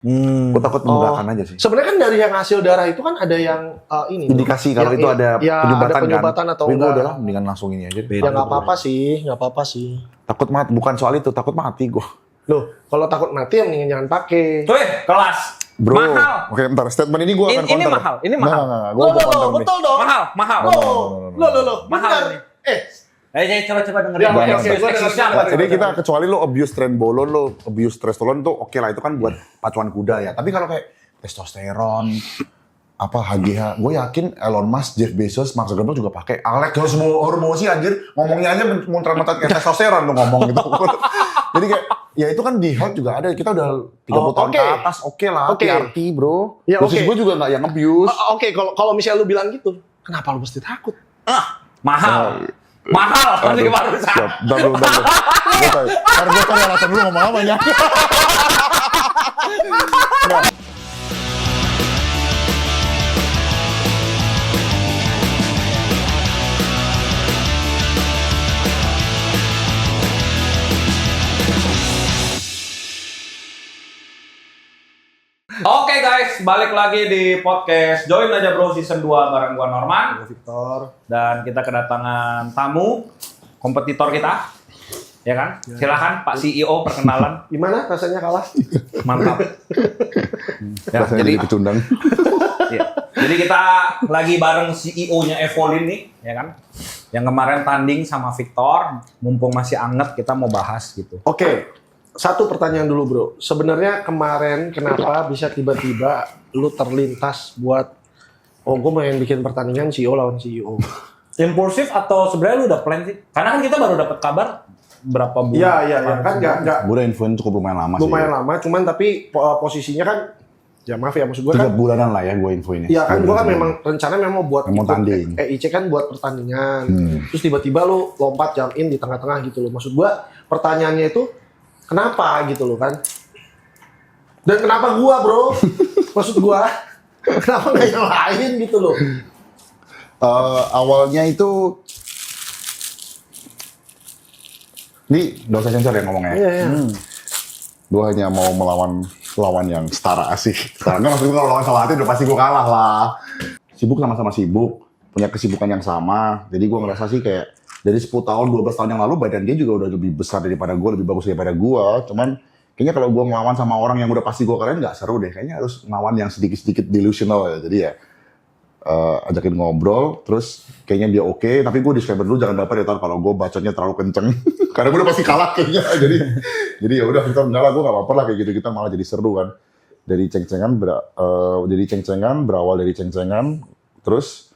Gue takut membelakang aja sih. Sebenarnya kan dari yang hasil darah itu kan ada yang ini Indikasi kalau itu ada penyumbatan kan. atau Tapi gue enggak. udahlah mendingan langsung ini aja. Ya nggak apa-apa sih. Takut mati, bukan soal itu, takut mati gue. Loh, kalau takut mati ya mendingan jangan pakai. Wih, kelas. Bro, Mahal. Oke, bentar. Statement ini gue akan Ini counter. mahal, ini mahal. Nggak. Gue counter nih. Betul dong. Mahal. Loh. Mahal Benar. ini. Coba dengerin. Ya, oke, Excuse, gua excuse, dengar. Jadi kita kecuali lo abuse trenbolone, lo abuse testosteron tuh oke lah, itu kan buat pacuan kuda ya. Tapi kalau kayak testosteron, apa HGH, gue yakin Elon Musk, Jeff Bezos, Mark Zuckerberg juga pakai. Alex kalau semua hormosi anjir, ngomongnya aja muntah-muntah kayak testosteron lo ngomong gitu. Jadi kayak ya itu kan di health juga ada. Kita udah 30 tahun ke atas, oke lah, PRT bro. Ya, Dosis gue juga nggak yang abuse. Oke, kalau misalnya lu bilang gitu, kenapa lu mesti takut? Mahal. Nanti barusan. Siap, bentar dulu. Ntar gue tanya alasan dulu ngomong apa ya. Oke guys, balik lagi di podcast Join Aja Bro Season 2 bareng gua Norman. Victor. Dan kita kedatangan tamu, kompetitor kita. Ya kan? Silakan Pak CEO perkenalan. Gimana rasanya kalah? Mantap. Ya, Rasanya jadi pecundang. ya. Jadi kita lagi bareng CEO-nya Evolin nih, ya kan? Yang kemarin tanding sama Victor, mumpung masih anget kita mau bahas gitu. Oke, satu pertanyaan dulu bro. Sebenarnya kemarin kenapa bisa tiba-tiba lu terlintas buat gue mau yang bikin pertandingan CEO lawan CEO? Impulsif atau sebenarnya lu udah plan sih? Karena kan kita baru dapat kabar berapa bulan. Iya kan nggak. Gue udah infoin cukup lumayan lama sih. Lumayan lama, cuman tapi posisinya kan, ya maaf ya maksud gue 3 kan. bulanan lah ya gue infoinnya. Iya kan gue kan memang rencana memang buat mau tanding. EIC kan buat pertandingan. Terus tiba-tiba lu lompat jump in di tengah-tengah gitu loh. Maksud gue pertanyaannya itu kenapa gitu loh kan? Dan kenapa gua bro? Maksud gua kenapa nggak yang lain gitu loh? Awalnya itu ini gak usah sensor ya ngomongnya. Iya. Gue hanya mau melawan lawan yang setara asik. Karena maksudnya kalau lawan sama hati udah pasti gue kalah lah. Sibuk sama-sama sibuk, punya kesibukan yang sama. Jadi gue ngerasa sih kayak dari 10 tahun, 12 tahun yang lalu badan dia juga udah lebih besar daripada gue, lebih bagus daripada gue. Cuman kayaknya kalau gue ngelawan sama orang yang udah pasti gue keren nggak seru deh. Kayaknya harus ngelawan yang sedikit-sedikit delusional ya. Jadi ya ajakin ngobrol, terus kayaknya dia oke. Tapi gue disclaimer dulu jangan baper ya Tor kalau gue bacotnya terlalu kenceng. Karena gue udah pasti kalah kayaknya. jadi ya udah Victor enggak lah, gue nggak baper lah kayak gitu, kita malah jadi seru kan. Dari ceng-cengan berawal dari ceng-cengan, terus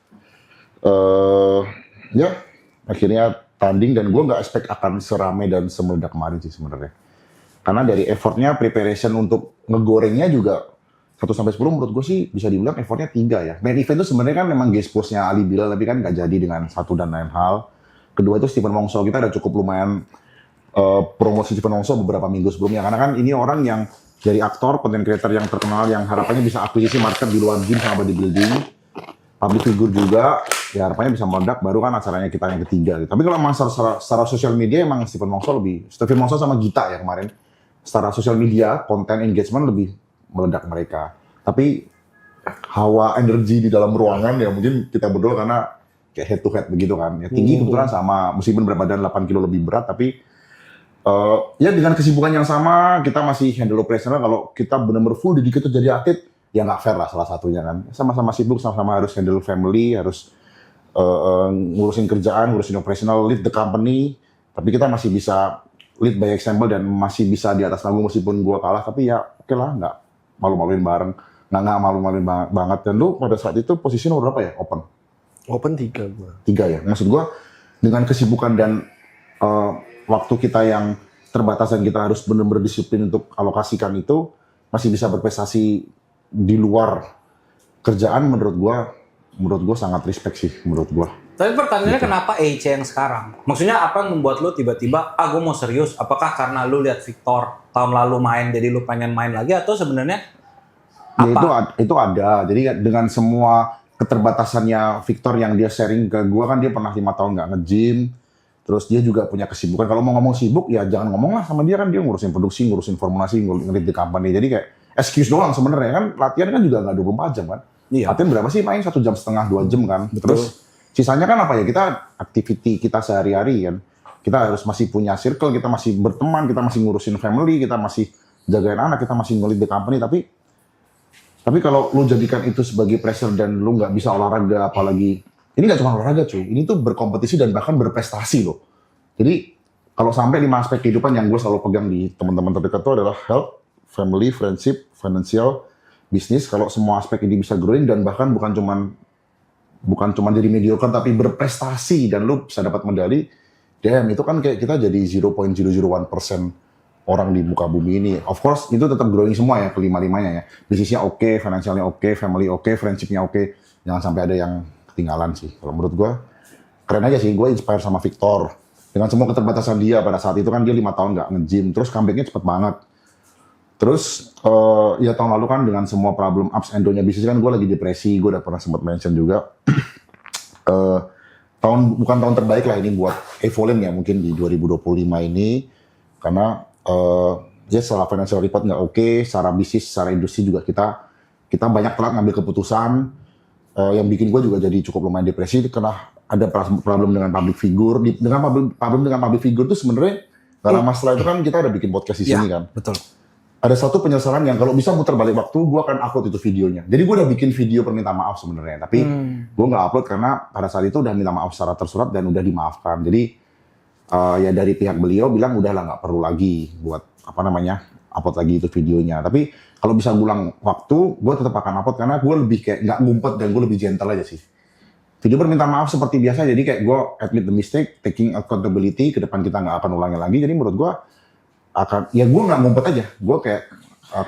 ya akhirnya tanding dan gue nggak expect akan serame dan semeledak kemarin sih sebenarnya. Karena dari effortnya preparation untuk ngegorengnya juga 1-10 menurut gue sih bisa dibilang effortnya 3 ya. Main event itu sebenarnya kan memang guest post-nya Ali Bilal tapi kan nggak jadi dengan satu dan lain hal. Kedua itu Stephen Wongso, kita udah cukup lumayan promosi Stephen Wongso beberapa minggu sebelumnya. Karena kan ini orang yang dari aktor, content creator yang terkenal yang harapannya bisa akuisisi market di luar gym sama bodybuilding. Public figure juga, ya harapannya bisa meledak, baru kan acaranya kita yang ketiga. Gitu. Tapi kalau memang secara sosial media emang Stephen Wongso sama Gita ya kemarin. Secara sosial media, konten engagement lebih meledak mereka. Tapi hawa energi di dalam ruangan ya mungkin kita berdua karena kayak head to head begitu kan. Ya tinggi kebetulan sama, meskipun berat badan 8 kilo lebih berat, tapi ya dengan kesibukan yang sama, kita masih handle operasional. Kalau kita benar-benar full dedicated jadi atlet, ya nggak fair lah salah satunya kan. Sama-sama sibuk, sama-sama harus handle family, harus ngurusin kerjaan, ngurusin operasional, lead the company. Tapi kita masih bisa lead by example dan masih bisa di atas panggung meskipun gua kalah. Tapi ya oke lah, nggak malu-maluin bareng. Nggak malu-maluin banget. Dan lu pada saat itu posisi nomor berapa ya? Open 3 gua. 3 ya? Maksud gua dengan kesibukan dan waktu kita yang terbatas dan kita harus benar-benar disiplin untuk alokasikan itu, masih bisa berprestasi di luar kerjaan menurut gua sangat respect sih menurut gua. Tapi pertanyaannya kenapa EIC yang sekarang? Maksudnya apa yang membuat lu tiba-tiba, gue mau serius? Apakah karena lu lihat Victor tahun lalu main, jadi lu pengen main lagi? Atau sebenarnya apa? Ya, itu ada. Jadi dengan semua keterbatasannya Victor yang dia sharing ke gue kan, dia pernah 5 tahun nggak nge-gym. Terus dia juga punya kesibukan. Kalau mau ngomong sibuk, ya jangan ngomong lah sama dia kan. Dia ngurusin produksi, ngurusin formulasi, ngurusin di company. Jadi kayak excuse doang sebenarnya kan. Latihan kan juga nggak 24 jam kan. Iya. Latihan berapa sih? Main 1,5 jam, 2 jam kan. Terus sisanya kan apa ya? Kita activity kita sehari-hari kan. Kita harus masih punya circle, kita masih berteman, kita masih ngurusin family, kita masih jagain anak, kita masih ngelit the company. Tapi kalau lu jadikan itu sebagai pressure dan lu nggak bisa olahraga, apalagi ini nggak cuma olahraga cuy, ini tuh berkompetisi dan bahkan berprestasi loh. Jadi kalau sampai 5 aspek kehidupan yang gue selalu pegang di teman-teman terdekat itu adalah health, family, friendship, financial, bisnis. Kalau semua aspek ini bisa growing dan bahkan bukan cuman jadi mediocre tapi berprestasi dan lu bisa dapat medali, damn itu kan kayak kita jadi 0.001% orang di muka bumi ini. Of course itu tetap growing semua ya, kelima-limanya ya. Bisnisnya oke, financialnya oke, family oke, friendshipnya oke. Jangan sampai ada yang ketinggalan sih. Kalau menurut gue keren aja sih. Gue inspire sama Victor dengan semua keterbatasan dia pada saat itu kan. Dia 5 tahun nggak nge-gym, terus comebacknya cepet banget. Terus ya tahun lalu kan dengan semua problem ups and down-nya bisnis kan gue lagi depresi. Gue udah pernah sempat mention juga. Bukan tahun terbaik lah ini buat Evolin ya mungkin di 2025 ini, karena ya secara financial report nggak oke, secara bisnis, secara industri juga kita banyak telat ngambil keputusan, yang bikin gue juga jadi cukup lumayan depresi karena ada problem dengan public figure. Problem dengan public figure itu sebenarnya nggak lama setelah itu kan kita ada bikin podcast di sini kan. Betul. Ada satu penyesalan yang kalau bisa muter balik waktu, gue akan upload itu videonya. Jadi gue udah bikin video perminta maaf sebenarnya, tapi gue nggak upload karena pada saat itu udah minta maaf secara tersurat dan udah dimaafkan. Jadi ya dari pihak beliau bilang udahlah nggak perlu lagi buat upload lagi itu videonya. Tapi kalau bisa ngulang waktu, gue tetap akan upload karena gue lebih kayak nggak ngumpet dan gue lebih gentle aja sih. Video permintaan maaf seperti biasa, jadi kayak gue admit the mistake, taking accountability, ke depan kita nggak akan ulangi lagi. Jadi menurut gue gue nggak ngumpet aja. Gue kayak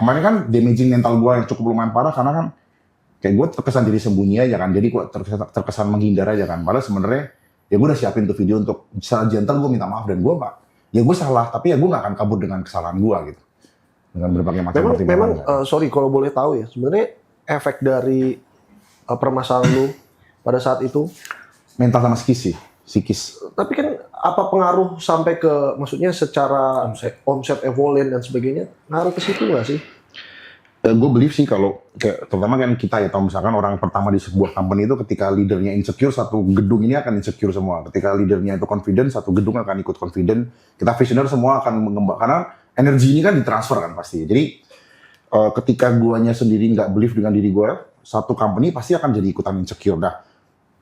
kemarin kan damaging mental gue yang cukup lumayan parah karena kan kayak gue terkesan jadi sembunyi aja kan. Jadi gue terkesan menghindar aja kan. Padahal sebenarnya ya gue udah siapin tuh video untuk secara gentle gue minta maaf dan gue nggak, ya gue salah tapi ya gue nggak akan kabur dengan kesalahan gue gitu, dengan berbagai macam pertimbangan. Memang sorry kalau boleh tahu ya, sebenarnya efek dari permasalahan lu pada saat itu mental sama psikis. Tapi kan apa pengaruh sampai ke, maksudnya secara omset Evolin dan sebagainya, ngaruh ke situ nggak sih? Gue believe sih kalau kayak terutama kan kita ya, atau misalkan orang pertama di sebuah company itu ketika leadernya insecure, satu gedung ini akan insecure semua. Ketika leadernya itu confident, satu gedung akan ikut confident. Kita visioner semua akan mengembang karena energi ini kan ditransfer kan pasti. Jadi ketika guanya sendiri nggak believe dengan diri gue, satu company pasti akan jadi ikutan insecure. Nah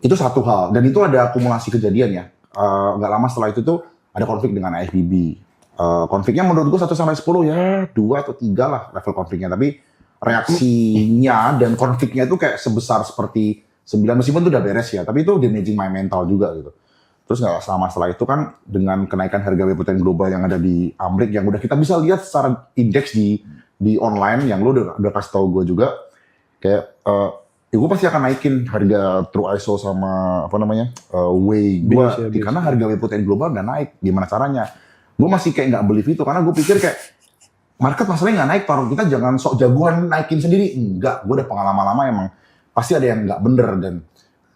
itu satu hal dan itu ada akumulasi kejadian ya. Nggak lama setelah itu tuh ada konflik dengan AFBB. Konfliknya menurut gue 1-10 ya 2 atau 3 lah level konfliknya, tapi reaksinya dan konfliknya itu kayak sebesar seperti 9, meskipun itu udah beres ya, tapi itu damaging my mental juga gitu. Terus nggak lama setelah itu kan dengan kenaikan harga BBM global yang ada di Amrik yang udah kita bisa lihat secara indeks di online yang lo udah kasih tau gue juga, kayak ya gue pasti akan naikin harga True ISO sama Whey gue karena harga BBM global udah naik. Gimana caranya? Gue masih kayak nggak believe itu karena gue pikir kayak market masalahnya nggak naik, Tor. Kita jangan sok jagoan naikin sendiri. Enggak, gue udah pengalaman lama emang pasti ada yang nggak bener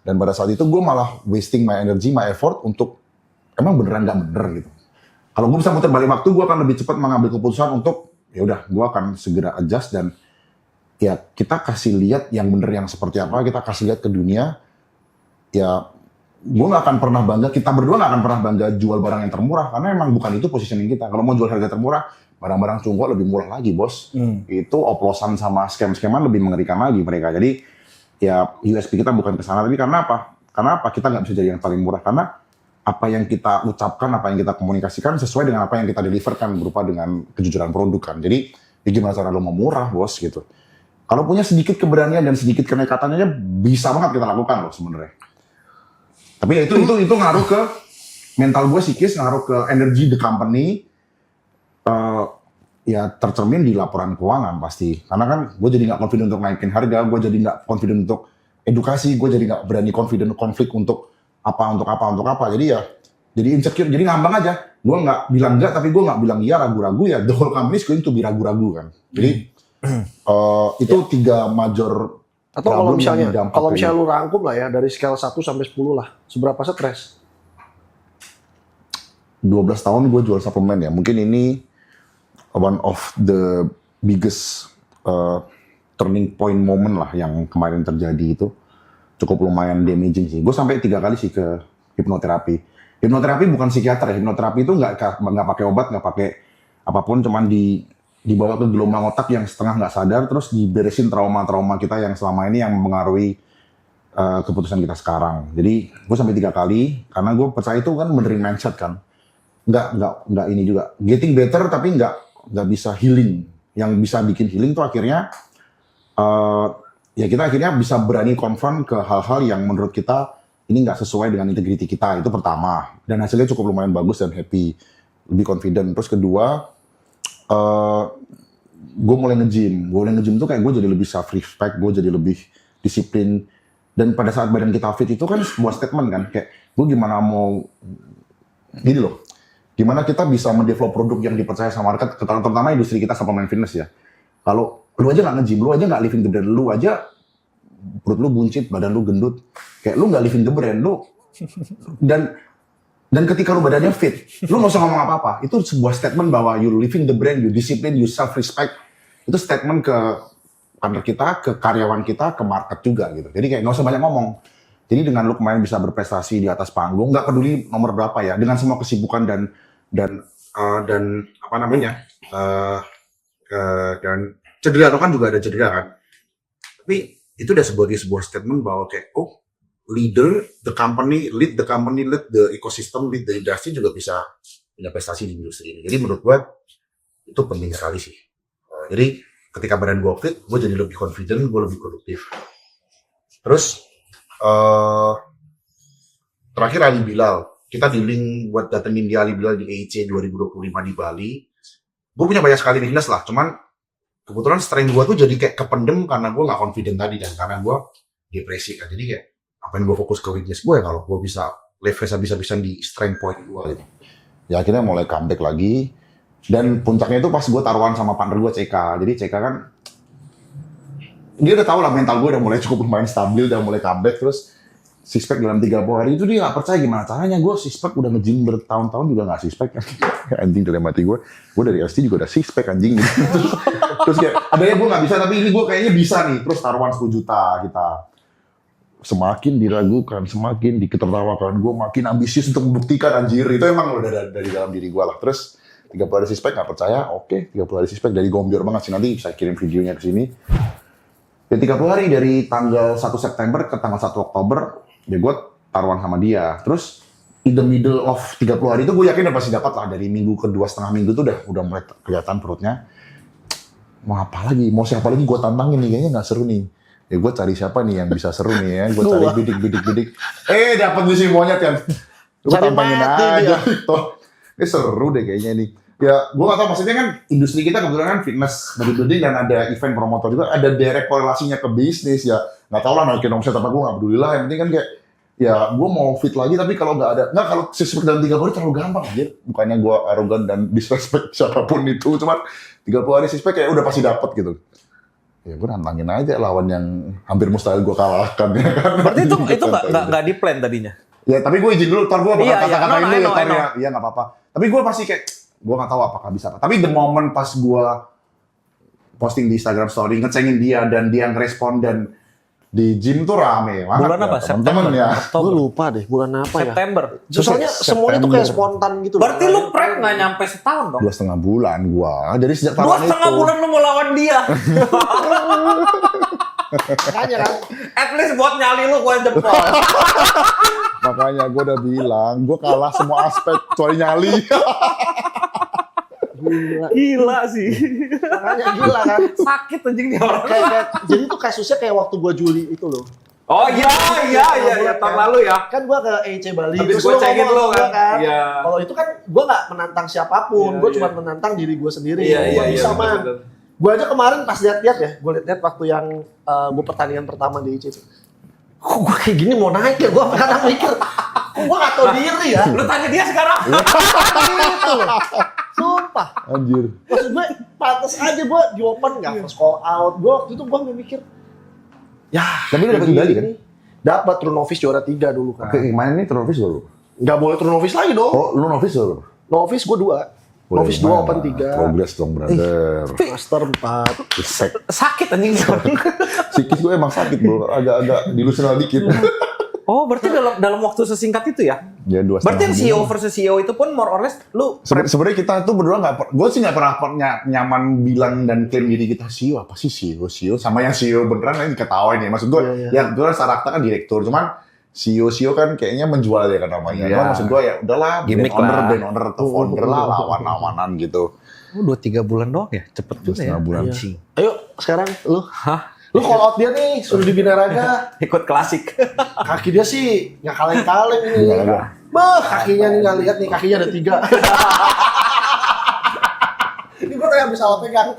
dan pada saat itu gue malah wasting my energy, my effort untuk emang beneran nggak bener gitu. Kalau gue bisa muter balik waktu, gue akan lebih cepat mengambil keputusan untuk ya udah, gue akan segera adjust dan ya kita kasih lihat yang bener yang seperti apa, kita kasih lihat ke dunia. Ya gue nggak akan pernah bangga, kita berdua nggak akan pernah bangga jual barang yang termurah karena emang bukan itu positioning kita. Kalau mau jual harga termurah, barang-barang Cungko lebih murah lagi, bos. Itu oplosan sama scam-scaman lebih mengerikan lagi mereka. Jadi ya USP kita bukan ke sana, tapi karena apa? Karena apa? Kita nggak bisa jadi yang paling murah karena apa yang kita ucapkan, apa yang kita komunikasikan sesuai dengan apa yang kita deliverkan berupa dengan kejujuran produk kan. Jadi ya gimana cara lo mau murah, bos gitu. Kalau punya sedikit keberanian dan sedikit kenekatannya bisa banget kita lakukan loh sebenarnya. Tapi ya itu ngaruh ke mental gue, psikis, ngaruh ke energy the company. Ya tercermin di laporan keuangan pasti. Karena kan gue jadi nggak confident untuk naikin harga, gue jadi nggak confident untuk edukasi, gue jadi nggak berani confident konflik untuk apa. Jadi ya jadi insecure, jadi ngambang aja. Gue nggak bilang enggak, tapi gue nggak bilang iya, ragu-ragu ya. The whole company is going to be ragu-ragu kan. Jadi itu 3 major. Atau kalau misalnya lu rangkum lah ya, dari skala 1 sampai 10 lah, seberapa stres? 12 tahun gue jual suplemen ya, mungkin ini one of the biggest turning point moment lah yang kemarin terjadi itu cukup lumayan damaging sih. Gue sampai 3 kali sih ke hipnoterapi. Hipnoterapi bukan psikiater ya. Hipnoterapi itu nggak pakai obat, nggak pakai apapun, cuman dibawa ke gelombang otak yang setengah nggak sadar, terus diberesin trauma-trauma kita yang selama ini yang mempengaruhi keputusan kita sekarang. Jadi gue sampai 3 kali karena gue percaya itu kan benerin mindset kan. Nggak ini juga getting better tapi nggak bisa healing. Yang bisa bikin healing tuh akhirnya ya kita akhirnya bisa berani confront ke hal-hal yang menurut kita ini nggak sesuai dengan integriti kita. Itu pertama, dan hasilnya cukup lumayan bagus dan happy, lebih confident. Terus kedua, gue mulai nge-gym tuh kayak gue jadi lebih self respect, gue jadi lebih disiplin. Dan pada saat badan kita fit itu kan sebuah statement kan, kayak gue gimana mau gini loh, gimana kita bisa mendevelop produk yang dipercaya sama market, terutama industri kita suplemen fitness ya. Kalau lu aja nggak nge-gym, lu aja nggak living the brand, lu aja perut lu buncit, badan lu gendut, kayak lu nggak living the brand, lu dan ketika lu badannya fit, lu nggak usah ngomong apa-apa, itu sebuah statement bahwa you living the brand, you discipline, you self respect, itu statement ke partner kita, ke karyawan kita, ke market juga gitu. Jadi kayak nggak usah banyak ngomong. Jadi dengan lu kemarin bisa berprestasi di atas panggung, nggak peduli nomor berapa ya, dengan semua kesibukan dan apa namanya dan cedera, lo kan juga ada cedera kan. Tapi itu udah sebagai sebuah statement bahwa kayak lead the company, lead the ecosystem, lead the industry juga bisa punya prestasi di industri ini. Jadi menurut gue itu penting sekali sih. Jadi ketika badan gue fit, gue jadi lebih confident, gue lebih produktif. Terus terakhir Ali Bilal, kita dealing buat datengin dia Ali Bilal di EIC 2025 di Bali. Gue punya banyak sekali business lah, cuman kebetulan strength gue tuh jadi kayak kependem karena gue gak confident tadi dan karena gue depresi kan. Jadi kayak apain gue fokus ke weakness gue ya kalau gue bisa leverage habis-habisan di strength point gue gitu. Ya akhirnya mulai comeback lagi. Dan puncaknya itu pas gue taruhan sama partner gue CK. Jadi CK kan dia udah tahu lah mental gue udah mulai cukup lumayan stabil, udah mulai comeback. Terus six pack dalam 30 hari itu dia gak percaya gimana caranya. Gue six pack udah nge-gym bertahun-tahun juga gak six pack. Anjing dalam hati gue dari ST juga udah six pack anjing gitu. Terus kayak adanya gue gak bisa, tapi ini gue kayaknya bisa nih. Terus taruhan 10 juta kita. Semakin diragukan, semakin diketertawakan, gue makin ambisius untuk membuktikan anjir. Itu emang udah dari dalam diri gue lah. Terus 30 hari six pack gak percaya, oke 30 hari six pack dari gombior banget sih, nanti bisa kirim videonya ke sini. Dan 30 hari dari tanggal 1 September ke tanggal 1 Oktober, ya gue taruhan sama dia. Terus in the middle of 30 hari itu gue yakin udah pasti dapat lah. Dari minggu kedua setengah minggu tuh udah mulai kelihatan perutnya. Mau apa lagi, mau siapa lagi gue tantangin nih, kayaknya gak seru nih. Ya gue cari siapa nih yang bisa seru nih ya, gue cari bidik. Dapet nih si monyet kan. Gue tantangin aja. Seru deh kayaknya nih. Ya, gue gak tau, maksudnya kan industri kita kebetulan kan fitness, bodybuilding, dan ada event promotor juga, ada direct korelasinya ke bisnis ya. Gak tau lah naikin omset apa, gue gak peduli lah. Yang penting kan kayak, ya gue mau fit lagi, tapi kalau gak ada, kalau six pack dalam 30 hari terlalu gampang aja. Bukannya gue arogan dan disrespect siapapun itu, cuman 30 hari six pack kayak udah pasti dapet gitu. Ya gue nantangin aja lawan yang hampir mustahil gue kalahkan ya kan. Berarti itu nggak di plan tadinya? Ya tapi gue izin dulu, ntar gue bakal kata-katain lu ya, I know. Iya nggak apa-apa. Tapi gue pasti kayak, gue nggak tahu apakah bisa apa. Tapi the moment pas gue posting di Instagram Story, ngecengin dia dan dia ngerespon dan di gym tuh rame banget. Bulan apa? Ya, teman-teman ya. Gue lupa deh, bulan apa ya? September. Soalnya semuanya tuh kayak spontan gitu. Berarti lu prep nggak nyampe setahun dong? 2,5 bulan gue. Jadi sejak taruhan itu. 2,5 bulan lu mau lawan dia. Makanya kan. At least buat nyali lu gue jempol. Makanya gue udah bilang, gue kalah semua aspek kecuali nyali. Gila sih. Makanya gila kan. Sakit anjing nih orang. Jadi tuh kasusnya kayak waktu gue Juli itu loh. Oh iya tahun lalu ya. Kan gue ke EIC Bali. Habis terus gue cengin lu kan. Iya. Kalau itu kan gue nggak menantang siapapun, gue cuma menantang diri gue sendiri. Gue bisa man. Gue aja kemarin pas lihat-lihat ya, gue lihat waktu yang gue pertandingan pertama di EIC itu. Kok gue kayak gini mau naik ya? Gue kadang mikir, kok gue nggak tahu diri ya. Lu tanya dia sekarang. Gitu loh. Sumpah. Anjir. Maksud gue, pantas aja gue di open gak first call out. Gue waktu itu gue mikir, ya. Tapi lu dapet medali kan? Dapat turun novice juara 3 dulu kan. Oke, gimana nih turun novice dulu? Gak boleh turun novice lagi dong. Oh, lu novice dulu? Novice gue 2. Novice 2, Open 3. Progress dong, brother. Master 4. Sek. Sakit anjing. Psikis gue emang sakit, bro. Agak-agak delusional dikit. Oh, berarti dalam waktu sesingkat itu ya? Ya, 2,5 Berarti yang CEO bulan. versus CEO itu pun more or less lu Sebenarnya kita tuh berdua gue sih nggak pernah nyaman bilang dan klaim diri kita CEO. Apa sih CEO sama yang CEO beneran kan diketawain ya. Maksud gue, ya gue Sarakta kan direktur, cuman CEO kan kayaknya menjual ya kan namanya. Cuman maksud gue ya udahlah, gimmick brand owner atau founder lah, lawan-lawanan gitu. 2-3 bulan doang ya? Cepet juga ya. 2,5 bulan. Anjing. Ayo sekarang lu. Hah? Lu call out dia nih, suruh di Binaraga. Ikut klasik. Kaki dia sih nggak kaleng-kaleng ini. Binaraga. Bah, kakinya nih nggak lihat nih, kakinya ada 3. Ini gue tanya bisa salah pegang.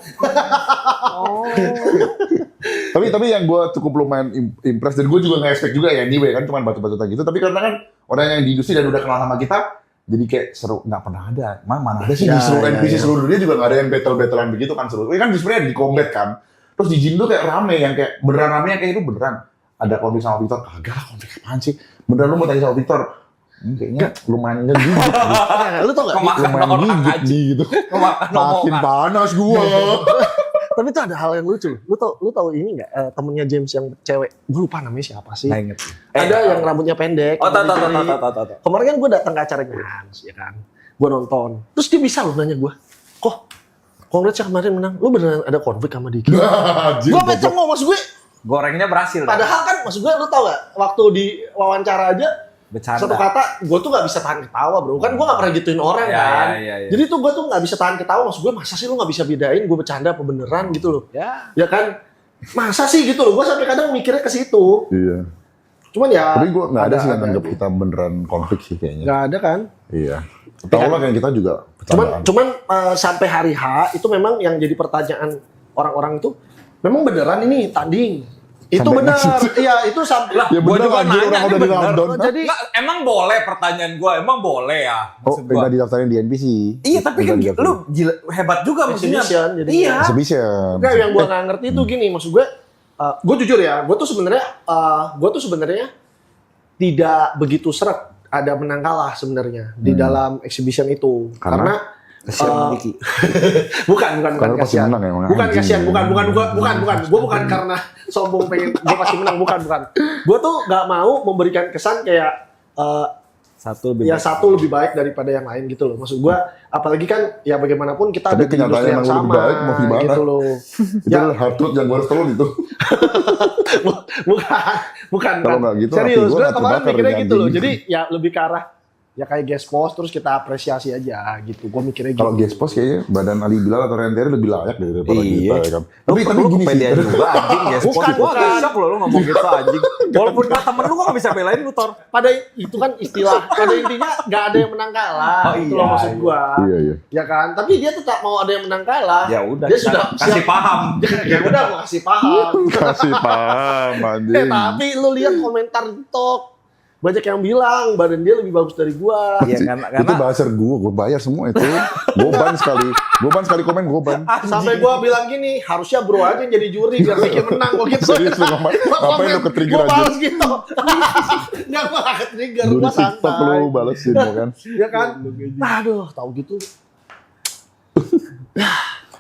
Tapi yang gue cukup lumayan impress dan gue juga nggak expect juga ya anyway kan cuma batu-batutan gitu. Tapi karena kan orang yang di industri dan udah kenal sama kita, jadi kayak seru, nggak pernah ada. Mana ada sih di seluruh NPC seluruh dunia juga nggak ada yang battle-battlean begitu kan seru. Ini kan sebenarnya di combat kan. Terus di Jindo kayak rame yang kayak beneran rame yang kayak itu beneran ada konflik sama Victor. Kagak konflik apaan sih? Beneran lu mau tanya sama Victor? Kayaknya lumayan ngegigit. Lu tau gak? Lumayan gigit gitu. Makin panas gua. Tapi tuh ada hal yang lucu. Lu tau ini nggak? Temennya James yang cewek. Gue lupa namanya siapa sih. Nggak inget. Ada yang rambutnya pendek. Oh, tahu. Kemarin kan gue datang ke acaranya Hans, ya kan. Gue nonton. Terus dia bisa loh nanya gue. Kok Congrats ya kemarin menang. Lu beneran ada konflik sama Diki? Gue pecah maksud gue. Gorengnya berhasil. Padahal kan maksud gue lu tau gak? Waktu di wawancara aja. Bercanda. Satu kata, gue tuh gak bisa tahan ketawa bro. Kan gue gak pernah gituin orang kan. Ya. Jadi tuh gue tuh gak bisa tahan ketawa. Maksud gue masa sih lu gak bisa bedain gue bercanda apa beneran gitu loh. Ya kan. Masa sih gitu loh. Gue sampai kadang mikirnya ke situ. Iya. Cuman ya. Tapi gue nggak ada sih yang anggap kita beneran konflik sih kayaknya. Gak ada kan. Iya. Tahu lah kayak kita juga. Cuman sampai hari H itu memang yang jadi pertanyaan orang-orang itu memang beneran ini tanding. Itu Sampai benar. ngasih. Iya, itu sampai. Ya Gua bener juga anjir nanya, orang ini udah di bener. lockdown. Jadi Nggak, emang boleh pertanyaan gue, emang boleh ya? Oh, Maksud gua. enggak didaftarin di NPC. Iya, tapi kan lu gila, hebat juga maksudnya. Exhibition, jadi. Iya. Exhibition. Enggak, yang gue nggak ngerti itu gini, maksud gue jujur ya, gue tuh sebenarnya tidak begitu seret ada menang kalah sebenarnya di dalam exhibition itu, karena Kasihan Diki. bukan Karena pasti kasihan. menang emang. Bukan Anjing. kasihan, bukan. Gue bukan karena sombong pengen gue pasti menang, bukan. Gue tuh nggak mau memberikan kesan kayak Satu satu lebih baik daripada yang lain gitu loh. Maksud gue, apalagi kan ya bagaimanapun kita Tapi ada di industri kenyataannya yang emang lebih sama baik, mau gimana? gitu loh. Itu adalah hard truth yang gue harus tahu itu. bukan. Kalau nggak gitu, Serius, hati gua gue nggak kemarin terbakar mikirnya dengan gitu loh. anjing. Jadi ya lebih ke arah ya kayak guest post terus kita apresiasi aja gitu. Gue mikirnya gitu. Kalau guest post kayaknya badan Ali Bilal atau Renteri lebih layak daripada Iya. kita ya kan. Tapi Tapi gini sih. kepedean juga anjing ya. Bukan. Gua agak shock loh lu ngomong gitu anjing. Walaupun gua temen lu gak bisa belain lu Tor. Pada itu kan istilah, pada intinya nggak ada yang menang kalah. Oh, Itu iya, loh maksud gue. Iya. Ya kan, tapi dia tetap mau ada yang menang kalah. Ya udah, dia kita sudah kasih paham. Ya udah mau kasih paham. Kasih paham anjing. Tapi lu lihat komentar TikTok, banyak yang bilang badan dia lebih bagus dari gua. Iya Itu karena bahasa gue bayar semua itu. Gue ban sekali komen gue ban. Sampai gua bilang gini, harusnya bro aja yang jadi juri biar bikin menang gua gitu. Serius lu ngapain lu ke-trigger Gua aja? balas gitu. Enggak gua gak ke-trigger, Lu di gua TikTok santai. lu balesin ya kan. Ya kan? Aduh, tahu gitu. Terus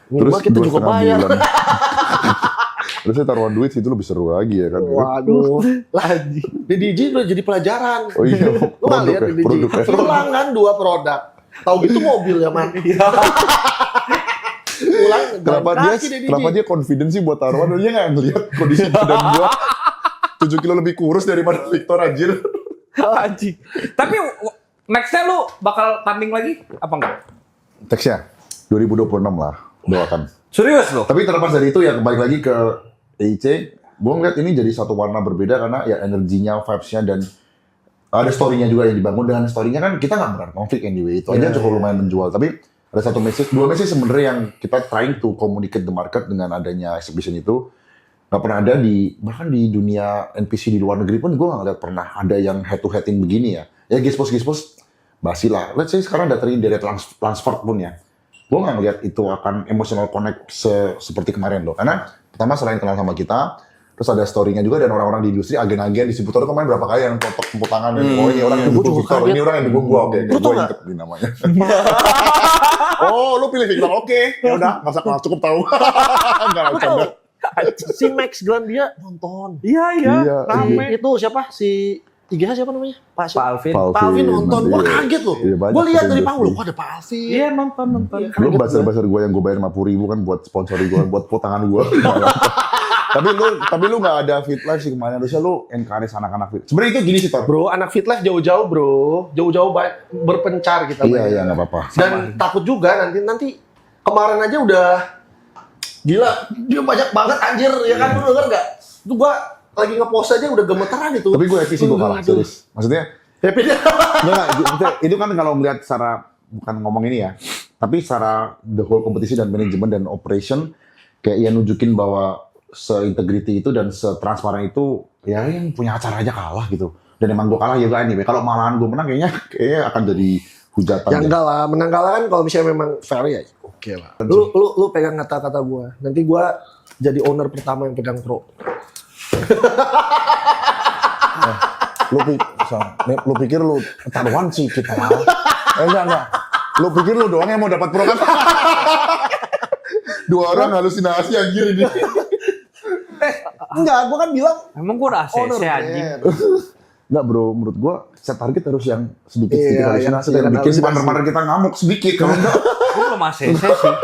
Terus kita juga 2,5 bayar. bulan. Terusnya taruhan duit situ lebih seru lagi ya kan. Waduh, lagi. DDJ udah jadi pelajaran. Oh iya, Lu nggak lihat DDJ? produk ya. Ulang kan 2 produk. Tahu gitu mobil ya man. Ulang. Kenapa dia confident sih buat taruhan? Dia nggak ngelihat kondisi badan gua 7 kilo lebih kurus daripada Victor anjir. anjing. Tapi nextnya lu bakal tanding lagi apa enggak? Teksnya 2026 lah, doakan. Serius lo? Tapi terlepas dari itu ya balik lagi ke EIC, gue ngeliat ini jadi satu warna berbeda karena ya energinya, vibes-nya dan ada story-nya juga yang dibangun. Dengan story-nya kan kita nggak benar konflik anyway, itu aja cukup lumayan menjual. Tapi ada satu message, 2 message sebenarnya yang kita trying to communicate the market dengan adanya exhibition itu. Nggak pernah ada bahkan di dunia NPC di luar negeri pun gue nggak lihat pernah ada yang head to headin begini ya. Ya gispos basi lah. Let's say sekarang datangin dari Lansford pun ya. Gue nggak ngeliat itu akan emotional connect seperti kemarin loh. Karena pertama selain kenal sama kita, terus ada story-nya juga dan orang-orang di industri, agen-agen di Ciputor kemarin berapa kali yang tepuk tangan. Oh ini orang yang dukung Victor, ini orang yang dukung gue. Oke, gue inget di namanya. Oh, lu pilih Victor, oke. Ya udah, nggak usah cukup tahu. Enggak Lu tahu, si Max Grandia nonton. Iya, rame. Itu siapa? Si IGH siapa namanya? Pak Alvin. Pak Alvin nonton. Gue Iya. kaget loh. Iya, banyak Gue lihat dari yang panggung, gitu. kok ada Pak Alvin. Iya, nonton. Iya. Belum Kaget bazar-bazar gue yang gue bayar 50.000 kan buat sponsori gue, buat potongan gue. tapi lu nggak ada fit life sih kemarin. Harusnya lu encourage anak-anak fit. Sebenarnya itu gini sih, Tor. Bro, anak fit life jauh-jauh bro. Jauh-jauh berpencar kita. Iya, banyak. iya, nggak apa-apa. Dan takut juga nanti kemarin aja udah gila, dia banyak banget anjir ya kan, lu denger nggak? Itu gua lagi ngepost aja udah gemeteran itu. Tapi gue happy sih gue kalah, Aduh. serius. Maksudnya, Happy dia. enggak, itu kan kalau melihat secara, bukan ngomong ini ya, tapi secara the whole kompetisi dan manajemen dan operation, kayak ya nunjukin bahwa se-integrity itu dan se-transparan itu, ya yang punya acara aja kalah gitu. Dan emang gue kalah ya gue anime. Kalau malahan gue menang kayaknya akan jadi hujatan. Ya deh. enggak lah, menang kalah kan kalau misalnya memang fair ya oke lah. Lu pegang kata-kata gua. Nanti gua jadi owner pertama yang pegang pro. Lu pikir lu taruhan sih kita. Enggak. Lu pikir lu doang yang mau dapat pro kan? Dua orang halusinasi anjir ini. Enggak, gua kan bilang Emang gue udah owner. ACC anjing. Enggak bro, menurut gua set target harus yang sedikit Iya, halusinasi iya, dan iya, bikin halusinasi. partner-partner kita ngamuk sedikit. Kalau enggak, Gue belum ACC sih.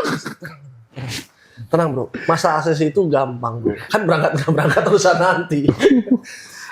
tenang bro, masa ACC itu gampang bro. Kan berangkat urusan nanti.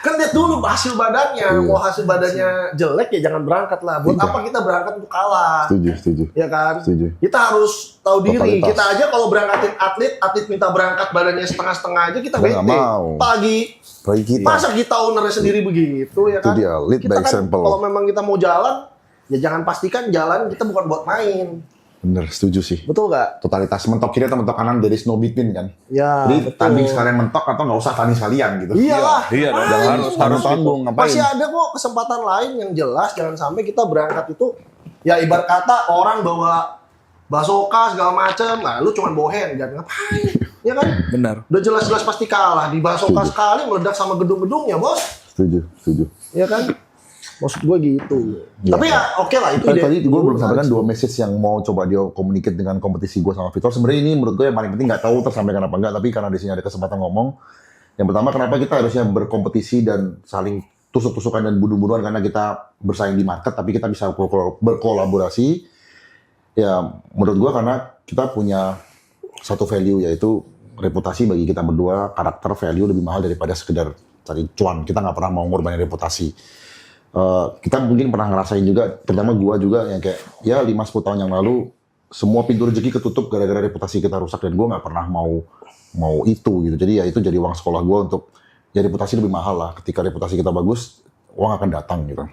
Kan lihat dulu hasil badannya. Iya. Mau hasil badannya jelek ya jangan berangkat lah. Buat Iya. apa kita berangkat untuk kalah? setuju. Ya kan? Setuju. Kita harus tahu diri. Totalitas. Kita aja kalau berangkatin atlet minta berangkat badannya setengah-setengah aja kita Gua nggak bete. mau. Pagi. Bagi kita. Masa kita ownernya sendiri begitu ya Itu kan? dia, lead Kita by kan example. kalau memang kita mau jalan, ya jangan pastikan jalan kita bukan buat main. Bener, setuju sih. Betul nggak? Totalitas mentok kiri atau mentok kanan, there is no between kan. Ya, Jadi betul. tanding sekalian mentok atau nggak usah tanding sekalian gitu. Iyalah. Iya dong, Makanya. harus tanggung ngapain? Masih ada kok kesempatan lain yang jelas. Jangan sampai kita berangkat itu, ya ibarat kata orang bawa basoka segala macem, nah lu cuma bawa handgun, ngapain? Ya kan? Benar. Udah jelas-jelas pasti kalah. Di basoka Setuju. sekali meledak sama gedung-gedungnya, bos. Setuju. Ya kan? Maksud gue gitu. Iya. Tapi ya oke lah itu. Tadi gue belum sampaikan menarik. dua message yang mau coba dia communicate dengan kompetisi gue sama Victor. Sebenarnya ini menurut gue yang paling penting, nggak tahu tersampaikan apa enggak, tapi karena di sini ada kesempatan ngomong. Yang pertama, kenapa kita harusnya berkompetisi dan saling tusuk-tusukan dan bunuh-bunuhan karena kita bersaing di market, tapi kita bisa berkolaborasi. Ya menurut gue karena kita punya satu value, yaitu reputasi bagi kita berdua, karakter value lebih mahal daripada sekedar cari cuan. Kita nggak pernah mau ngorbanin reputasi. Kita mungkin pernah ngerasain juga, terutama gua juga yang kayak ya 5-10 tahun yang lalu semua pintu rezeki ketutup gara-gara reputasi kita rusak, dan gua nggak pernah mau itu gitu. Jadi ya itu jadi uang sekolah gua untuk ya reputasi lebih mahal lah. Ketika reputasi kita bagus, uang akan datang gitu.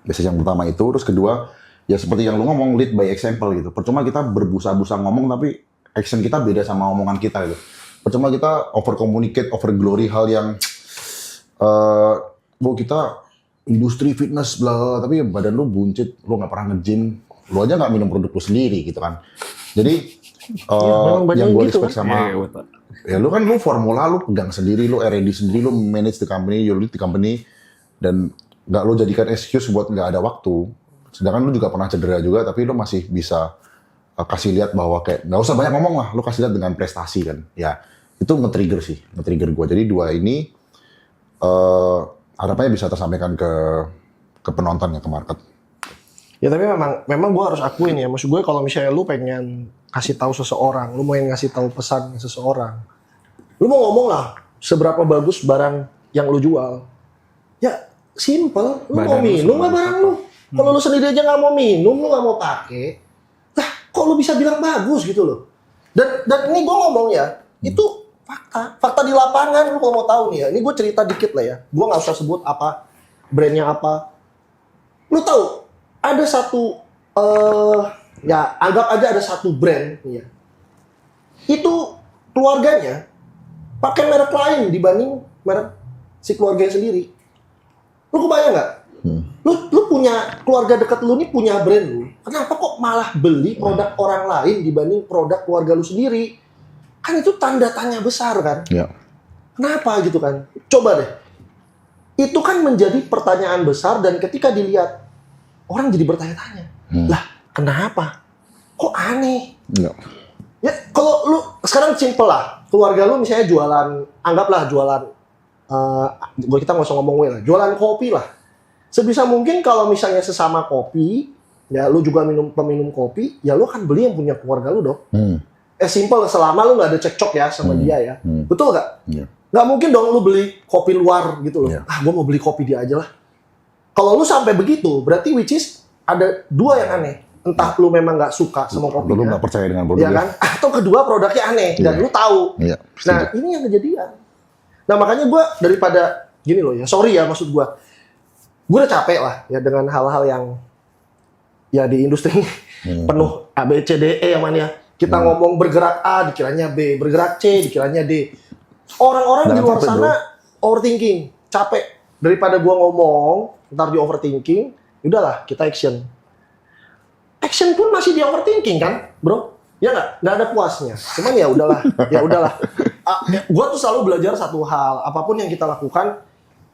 Biasanya yang pertama itu. Terus kedua, ya seperti yang lu ngomong, lead by example gitu. Percuma kita berbusa-busa ngomong tapi action kita beda sama omongan kita gitu. Percuma kita over communicate, over glory hal yang kita industri fitness bla, tapi badan lu buncit, lu nggak pernah nge-gym, lu aja nggak minum produk lu sendiri gitu kan. Jadi memang banyak yang gue gitu respect kan. sama ya lu kan, lu formula lu pegang sendiri, lu R&D sendiri, lu manage the company, you lead the company, dan nggak lu jadikan excuse buat nggak ada waktu. Sedangkan lu juga pernah cedera juga, tapi lu masih bisa kasih lihat bahwa kayak nggak usah banyak ngomong lah, lu kasih lihat dengan prestasi kan. Ya itu nge-trigger gue. Jadi dua ini harapannya bisa tersampaikan ke penonton ya, ke market. Ya tapi memang gue harus akuin ya. Maksud gue kalau misalnya lu pengen kasih tahu seseorang, lu mau ngasih tahu pesan ke seseorang, lu mau ngomong lah seberapa bagus barang yang lu jual. Ya simple, lu Badan mau lu minum nggak sebagus barang apa? lu? Kalau lu sendiri aja nggak mau minum, lu nggak mau pakai, lah kok lu bisa bilang bagus gitu loh? Dan ini gue ngomong ya, itu fakta di lapangan. Lu kalau mau tahu nih ya, ini gue cerita dikit lah ya. Gue nggak usah sebut apa brandnya apa. Lu tahu ada satu ya anggap aja ada satu brand nih ya. Itu keluarganya pakai merek lain dibanding merek si keluarganya sendiri. Lu kebayang nggak? Lu punya keluarga dekat lu nih, punya brand lu. Kenapa kok malah beli produk orang lain dibanding produk keluarga lu sendiri? Kan itu tanda tanya besar kan? Ya. Kenapa gitu kan? Coba deh. Itu kan menjadi pertanyaan besar, dan ketika dilihat orang jadi bertanya-tanya. Lah, kenapa? kok aneh. Enggak. Ya kalau lu sekarang simple lah, keluarga lu misalnya jualan, anggaplah jualan, kita nggak usah ngomong lah, jualan kopi lah. Sebisa mungkin kalau misalnya sesama kopi, ya lu juga peminum kopi, ya lu akan beli yang punya keluarga lu dong. Simple, selama lu nggak ada cekcok ya sama dia ya, betul nggak? Iya. Nggak mungkin dong lu beli kopi luar gitu loh. Iya. Gue mau beli kopi dia aja lah. Kalau lu sampai begitu, berarti which is ada dua yang aneh. Entah lu memang nggak suka sama Lu kopinya, nggak percaya dengan produk ya kan? Atau kedua produknya aneh dan Iya. lu tahu. Iya. Nah ini yang kejadian. Nah makanya gue daripada gini loh ya, sorry ya maksud gue udah capek lah ya dengan hal-hal yang ya di industri penuh A B C D E yang mana ya. Kita ngomong bergerak A dikiranya B, bergerak C dikiranya D. Orang-orang di Jangan luar capek, sana overthinking, capek. Daripada gua ngomong, ntar di overthinking, udahlah kita action. Action pun masih di overthinking kan, bro? Ya nggak ada puasnya. Cuman ya udahlah, ya udahlah. Gua tuh selalu belajar satu hal, apapun yang kita lakukan,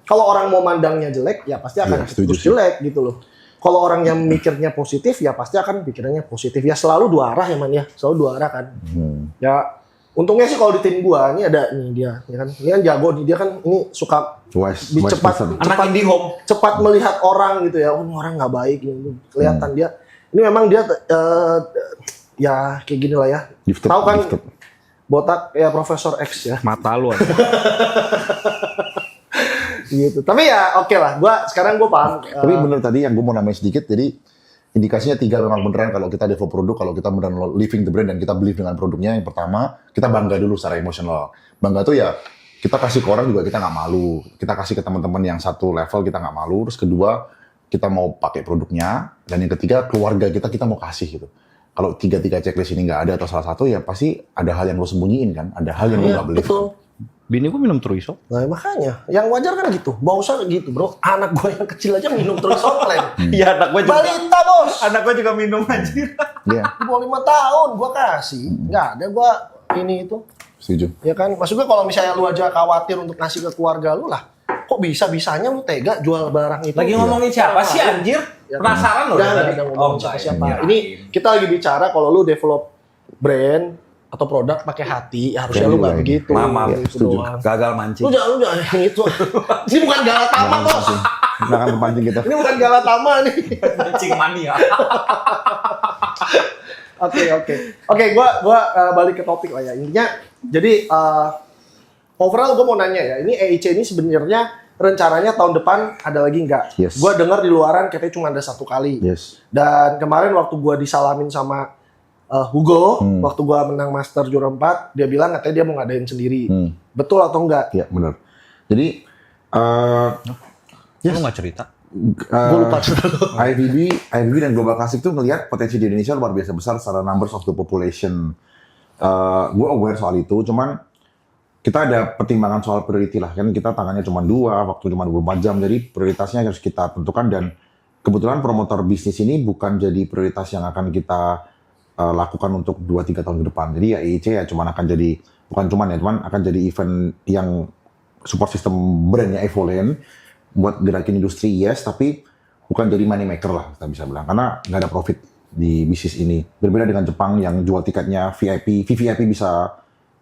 kalau orang mau mandangnya jelek, ya pasti akan Iya, setuju terus sih. jelek gitu loh. Kalau orang yang mikirnya positif, ya pasti akan pikirannya positif. Ya selalu dua arah ya man ya, selalu dua arah kan. Ya untungnya sih kalau di tim gua ini ada nih dia, ya kan. Ini kan jago nih, dia kan ini suka Wise cepat person. Anak IndiHome. cepat melihat orang gitu ya. Oh, ini orang nggak baik ini kelihatan dia. Ini memang dia ya kayak gini lah ya. Gifted, Tahu kan gifted. botak ya Profesor X ya. Mata lu aja. Gitu. Tapi ya oke lah. Sekarang gua paham. Tapi bener tadi yang gue mau nambahin sedikit, jadi indikasinya 3 memang beneran kalau kita develop produk, kalau kita beneran living the brand dan kita believe dengan produknya. Yang pertama, kita bangga dulu secara emosional. Bangga tuh ya kita kasih ke orang juga kita nggak malu. Kita kasih ke teman-teman yang satu level kita nggak malu. Terus kedua, kita mau pakai produknya. Dan yang ketiga, keluarga kita mau kasih gitu. Kalau tiga checklist ini nggak ada atau salah satu, ya pasti ada hal yang lo sembunyiin kan. Ada hal yang lo Iya, nggak believe. betul. Bini gua minum Truiso. Nah makanya, yang wajar kan gitu. Gak usah gitu bro. Anak gue yang kecil aja minum terus online. Iya, anak gua juga. Balita bos. Anak gua juga minum anjir. Iya, Di bawah 5 tahun gue kasih. Nggak ada gue ini itu. setuju. Ya kan, maksud gue kalau misalnya lu aja khawatir untuk ngasih ke keluarga lu lah. Kok bisa-bisanya lu tega jual barang itu? Lagi ngomongin siapa sih anjir? Ya, Penasaran loh Nggak tadi. ada ngomongin enggak, siapa-siapa. ya. Ini kita lagi bicara kalau lu develop brand atau produk pakai hati, ya harusnya Ya, lu iya, nggak iya. begitu. Maaf, Gitu setuju. doang. Gagal mancing. Lu jangan yang itu. Ini bukan Galatama bos. Nggak akan kepancing kita. Ini bukan Galatama nih. Mancing mania. Oke, gua balik ke topik lah ya. Intinya, jadi overall gue mau nanya ya, ini EIC ini sebenarnya rencananya tahun depan ada lagi nggak? Yes. Gue dengar di luaran katanya cuma ada 1 kali. Yes. Dan kemarin waktu gue disalamin sama Hugo, waktu gue menang Master Juara 4, dia bilang katanya dia mau ngadain sendiri. Betul atau enggak? Ya, benar. Jadi, Lu nggak cerita? Gue lupa. IFBB dan Global Classic tuh ngelihat potensi di Indonesia luar biasa besar secara numbers of the population. Gue aware soal itu, cuman kita ada pertimbangan soal priority lah. Kan kita tangannya cuma 2, waktu cuma 24 jam, jadi prioritasnya harus kita tentukan. Dan kebetulan promotor bisnis ini bukan jadi prioritas yang akan kita lakukan untuk 2-3 tahun ke depan. Jadi ya EIC ya cuman akan jadi, cuman akan jadi event yang support system brandnya Evolent buat gerakin industri, yes, tapi bukan jadi money maker lah kita bisa bilang, karena nggak ada profit di bisnis ini. Berbeda dengan Jepang yang jual tiketnya VIP, VVIP bisa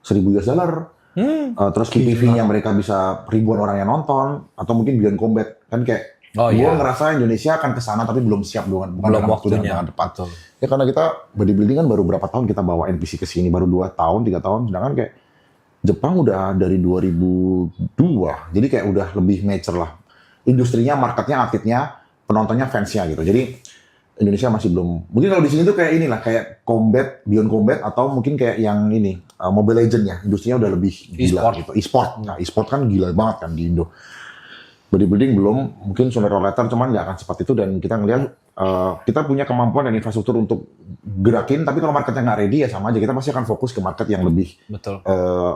$1,000 terus PPV-nya mereka bisa ribuan orang yang nonton, atau mungkin Beyond Combat kan kayak. Gue ngerasa Indonesia akan ke sana tapi belum siap bukan Belum dengan waktunya. dengan tepat. Ya karena kita bodybuilding kan baru berapa tahun kita bawa NPC ke sini, baru 2 tahun, 3 tahun, sedangkan kayak Jepang udah dari 2002. Jadi kayak udah lebih mature lah. Industrinya, marketnya, atletnya, penontonnya, fansnya gitu. Jadi Indonesia masih belum. Mungkin kalau di sini tuh kayak inilah, kayak Combat, Beyond Combat, atau mungkin kayak yang ini Mobile Legend ya. Industrinya udah lebih gila gitu. E-sport. Nah, e-sport kan gila banget kan di Indo. Bodybuilding belum, mungkin sooner or later, cuman nggak akan cepat itu. Dan kita ngelihat kita punya kemampuan dan infrastruktur untuk gerakin, tapi kalau marketnya nggak ready ya sama aja. Kita pasti akan fokus ke market yang lebih Betul.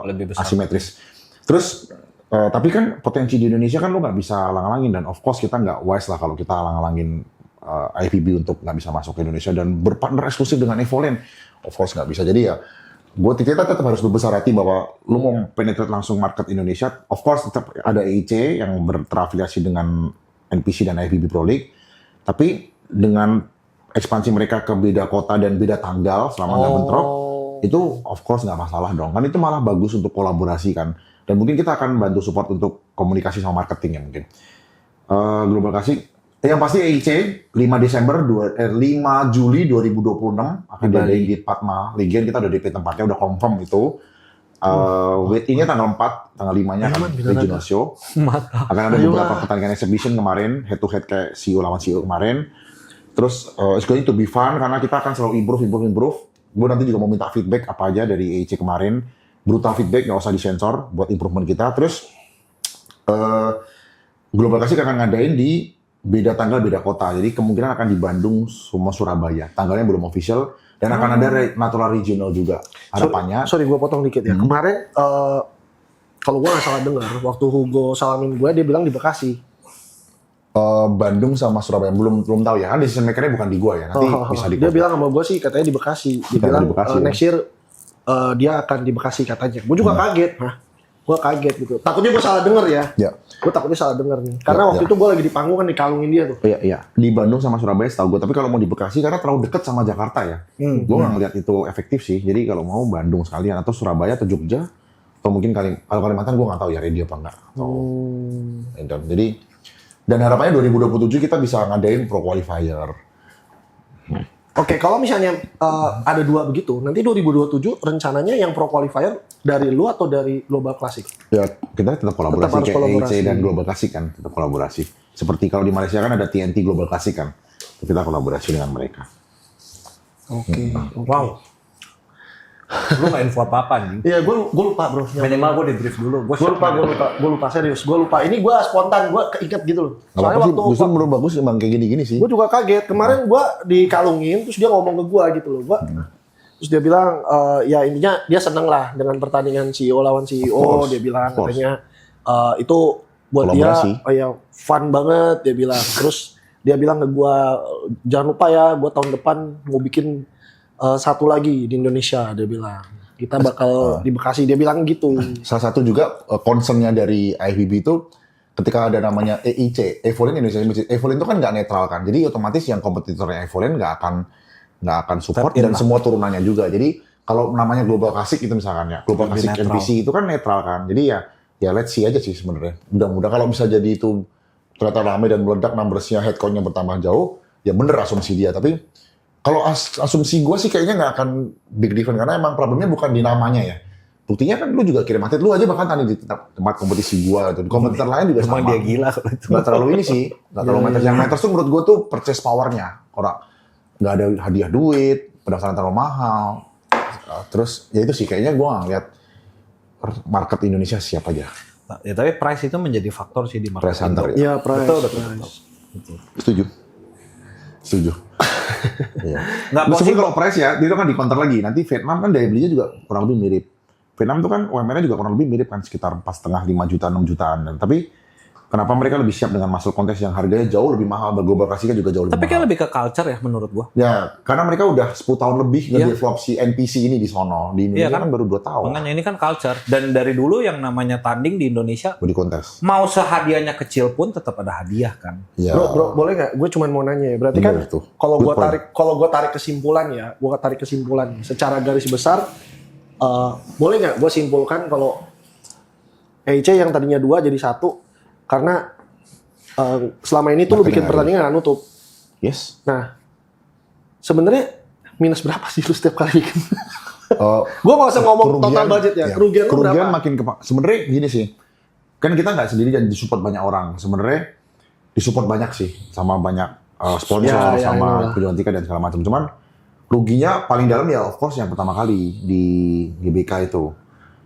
Lebih besar. asimetris. Terus tapi kan potensi di Indonesia kan lo nggak bisa halang-halangin, dan of course kita nggak wise lah kalau kita halang-halangin IFBB untuk nggak bisa masuk ke Indonesia dan berpartner eksklusif dengan Evolent. Of course nggak bisa. Jadi ya buat kita tetap harus berbesar hati bahwa lo mau penetrate langsung market Indonesia. Of course tetap ada EIC yang terafiliasi dengan NPC dan IFBB Pro League, tapi dengan ekspansi mereka ke beda kota dan beda tanggal selama nggak bentrok, itu of course nggak masalah dong. Kan itu malah bagus untuk kolaborasi kan. Dan mungkin kita akan bantu support untuk komunikasi sama marketing ya mungkin. Global Classic, yang pasti EIC 5 Juli 2026 akan diadain di Padma Legion. Kita udah DP tempatnya, udah confirm itu. Ini tanggal 4, tanggal 5-nya akan regional show. Akan ada beberapa pertandingan exhibition kemarin, head to head kayak CEO lawan CEO kemarin. Terus it's going to be fun karena kita akan selalu improve. Gue nanti juga mau minta feedback apa aja dari EIC kemarin. Brutal feedback, nggak usah disensor buat improvement kita. Terus Global Classic akan ngadain di beda tanggal, beda kota. Jadi kemungkinan akan di Bandung sama Surabaya. Tanggalnya belum official. Dan akan ada natural regional juga. Harapannya. Sorry gue potong dikit ya. Kemarin kalau gue nggak salah dengar, waktu Hugo salamin gue dia bilang di Bekasi. Bandung sama Surabaya belum tahu ya. Kan decision maker-nya bukan di gua ya. Nanti bisa di. Dia bilang sama gue sih katanya di Bekasi. Dia bilang next year dia akan di Bekasi katanya. Gue juga kaget. Gue kaget gitu. Takutnya gue salah denger ya. Gue takutnya salah denger nih. Karena waktu itu gue lagi di panggung kan dikalungin dia tuh. Iya. Di Bandung sama Surabaya setahu gue. Tapi kalau mau di Bekasi karena terlalu dekat sama Jakarta ya. Gue nggak ngeliat itu efektif sih. Jadi kalau mau Bandung sekalian atau Surabaya atau Jogja atau mungkin kalau Kalimantan gue nggak tahu ya radio apa enggak. Jadi dan harapannya 2027 kita bisa ngadain pro qualifier. Oke, kalau misalnya ada dua begitu, nanti 2027 rencananya yang pro qualifier dari lu atau dari Global Classic? Ya, kita tetap kolaborasi harus kayak kolaborasi. EIC dan Global Classic kan, tetap kolaborasi. Seperti kalau di Malaysia kan ada TNT Global Classic kan, kita kolaborasi dengan mereka. Oke. Wow. Lu nggak info apa-apa nih? Iya, gue lupa bro. Minimal gue di brief dulu. Gue lupa serius. Gue lupa. Ini gue spontan, gue keinget gitu loh. Soalnya waktu justru menurut bagus emang kayak gini-gini sih. Gue juga kaget. Kemarin gue dikalungin, terus dia ngomong ke gue gitu loh. Terus dia bilang, ya intinya dia seneng lah dengan pertandingan CEO lawan CEO. Dia bilang katanya itu buat dia ya fun banget. Dia bilang. Terus dia bilang ke gue, jangan lupa ya, gue tahun depan mau bikin satu lagi di Indonesia. Dia bilang kita bakal di Bekasi. Dia bilang gitu. Salah satu juga concernnya dari IFBB itu ketika ada namanya EIC, Evolin Indonesia Championship. Evolin itu kan nggak netral kan, jadi otomatis yang kompetitornya Evolin nggak akan support dan semua turunannya juga. Jadi kalau namanya Global Classic itu misalkan ya, Global Classic NPC itu kan netral kan. Jadi ya let's see aja sih sebenarnya. Mudah-mudahan kalau bisa jadi itu ternyata ramai dan meledak, numbersnya, headcount-nya bertambah jauh, ya bener asumsi dia. Tapi kalau asumsi gue sih kayaknya nggak akan big difference karena emang problemnya bukan di namanya ya. Buktinya kan lu juga kirim atlet, lu aja bahkan tadi di tempat kompetisi gue gitu. Kompetitor lain juga sama. Emang dia gila kalau itu. Nggak terlalu ini sih, nggak terlalu matters. Yang matters tuh menurut gue tuh purchase power-nya. Orang nggak ada hadiah duit, pendaftaran terlalu mahal. Terus ya itu sih kayaknya gue ngeliat market Indonesia siap aja. Ya tapi price itu menjadi faktor sih di market. Price hunter ya. Iya, price. Betul. Setuju. Iya. Nggak Meskipun possible. kalau price ya, dia kan di counter lagi. Nanti Vietnam kan daya belinya juga kurang lebih mirip. Vietnam itu kan UMR-nya juga kurang lebih mirip kan, sekitar 4,5, 5 juta, 6 jutaan. Tapi kenapa mereka lebih siap dengan muscle contest yang harganya jauh lebih mahal, Global Classic kan juga jauh lebih Tapi mahal. kayak lebih ke culture ya menurut gua. Ya, karena mereka udah 10 tahun lebih nge-develop si NPC ini di sono. Di Indonesia Iya kan? kan baru 2 tahun. Makanya ini kan culture. Dan dari dulu yang namanya tanding di Indonesia, Body contest. mau sehadiahnya kecil pun tetap ada hadiah kan. Ya. Bro, boleh nggak? Gue cuma mau nanya ya. Berarti kan Bener tuh. kalau Good gue point. tarik kesimpulan ya, gue tarik kesimpulan secara garis besar, boleh nggak gue simpulkan kalau EIC yang tadinya 2 jadi 1 karena selama ini tuh lu bikin pertandingan nggak nutup. Yes. Nah, sebenarnya minus berapa sih lu setiap kali bikin? Gue nggak usah ngomong total budget ya. Kerugian lu berapa? Makin sebenarnya gini sih. Kan kita nggak sendiri dan disupport banyak orang. Sebenarnya disupport banyak sih sama banyak sponsor sama penjualan tiket dan segala macam. Cuman ruginya paling dalam ya of course yang pertama kali di GBK itu.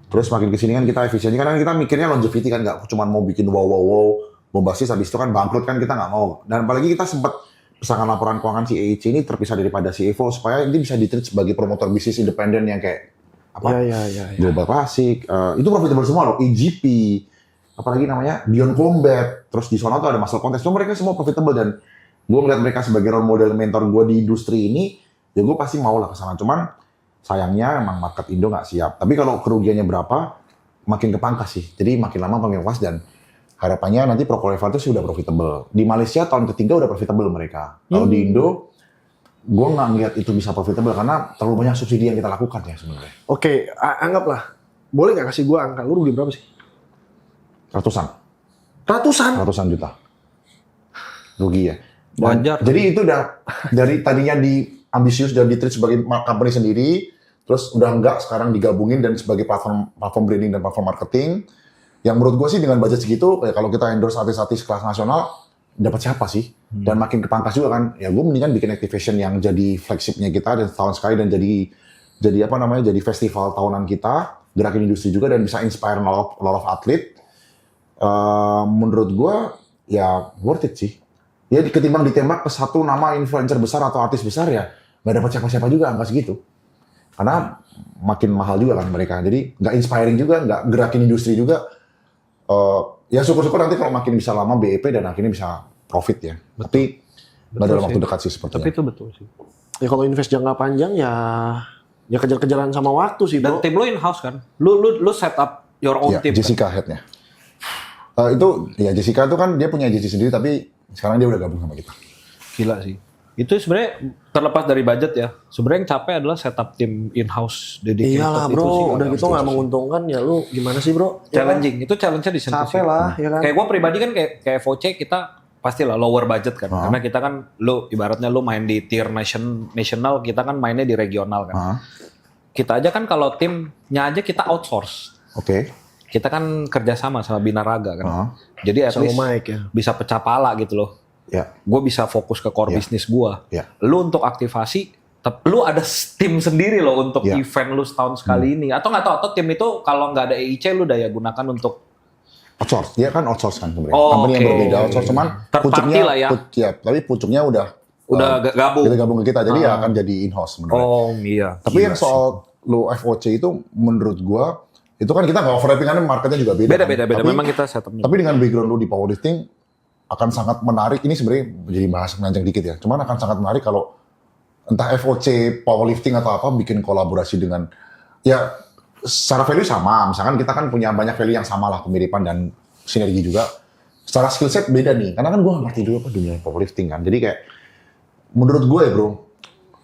Terus makin kesini kan kita efisiensi kan kita mikirnya longevity kan nggak cuma mau bikin wow bombastis habis itu kan bangkrut kan kita nggak mau. Dan apalagi kita sempat pesankan laporan keuangan si EIC ini terpisah daripada si Evo supaya ini bisa di-treat sebagai promotor bisnis independen yang kayak apa? Ya. Global Classic, itu profitable semua loh, EGP, apalagi namanya Beyond Combat, terus di sana tuh ada muscle contest, mereka semua profitable dan gue ngeliat mereka sebagai role model mentor gue di industri ini, ya gue pasti mau lah kesana. Cuman sayangnya emang market Indo nggak siap. Tapi kalau kerugiannya berapa, makin kepangkas sih. Jadi makin lama makin was dan harapannya nanti Pro Qualifier itu sudah profitable. Di Malaysia tahun ketiga udah profitable mereka. Kalau di Indo gue nggak ngeliat itu bisa profitable karena terlalu banyak subsidi yang kita lakukan ya sebenarnya. Oke, anggaplah. Boleh nggak kasih gue angka? Lu rugi berapa sih? Ratusan Ratusan? juta rugi ya. Wajar. Jadi itu udah dari tadinya di ambisius dan di treat sebagai company sendiri, terus udah enggak sekarang digabungin dan sebagai platform branding dan platform marketing. Yang menurut gue sih dengan budget segitu, ya kalau kita endorse artis-artis kelas nasional, dapat siapa sih? Dan makin kepangkas juga kan. Ya gue mendingan bikin activation yang jadi flagshipnya kita dan setahun sekali dan jadi apa namanya, jadi festival tahunan kita, gerakin industri juga dan bisa inspire a lot of athlete. Menurut gue ya worth it sih. Ya ketimbang ditembak ke satu nama influencer besar atau artis besar ya nggak dapat siapa-siapa juga angka segitu. Karena makin mahal juga kan mereka. Jadi nggak inspiring juga, nggak gerakin industri juga. Ya syukur-syukur nanti kalau makin bisa lama BEP dan akhirnya bisa profit ya. Tapi nggak dalam waktu dekat sih sepertinya. Tapi itu betul sih. Ya kalau invest jangka panjang ya kejar-kejaran sama waktu sih, Dan bro. tim lo in-house kan? Lu set up your own Ya, team. Jessica headnya. Itu ya Jessica itu kan dia punya agency sendiri tapi sekarang dia udah gabung sama kita. Gila sih. Itu sebenarnya terlepas dari budget ya. Sebenarnya yang capek adalah setup tim in-house dedicated. Iyalah itu bro, sih udah agak gitu nggak menguntungkan ya lu gimana sih bro? Ya kan? challenging. Itu challenge-nya di situ Capek sih. lah, ya kan? Kayak gue pribadi kan kayak VOC kita pastilah lower budget kan. Ah. Karena kita kan lu ibaratnya lu main di tier national, kita kan mainnya di regional kan. Ah, Kita aja kan kalau timnya aja kita outsource. Oke. Kita kan kerjasama sama Binaraga kan. Ah, Jadi at Sama least Mike ya. bisa pecah pala gitu loh. ya, Gue bisa fokus ke core Ya. bisnis gue. ya. Lu untuk aktivasi, lu ada tim sendiri loh untuk Ya. event lu setahun sekali ini. Atau nggak tahu, atau tim itu kalau nggak ada EIC lu daya gunakan untuk Outsource. Dia kan outsource kan sebenarnya. Oh, Company yang oke. berbeda outsource cuman Third party pucuknya lah ya. Tapi pucuknya udah gabung. kita gabung ke kita. Jadi ya akan jadi in-house sebenarnya. Oh iya. Tapi yang soal lo FOC itu menurut gua itu kan kita nggak overlapping karena marketnya juga beda. Beda. kan. Tapi, Memang kita setupnya. tapi dengan background lo di powerlifting akan sangat menarik. Ini sebenarnya jadi bahas menanjak dikit ya. Cuman akan sangat menarik kalau entah FOC powerlifting atau apa bikin kolaborasi dengan ya secara value sama. Misalkan kita kan punya banyak value yang sama lah, kemiripan dan sinergi juga. Secara skill set beda nih. Karena kan gue ngerti dulu apa dunia powerlifting kan. Jadi kayak menurut gue ya bro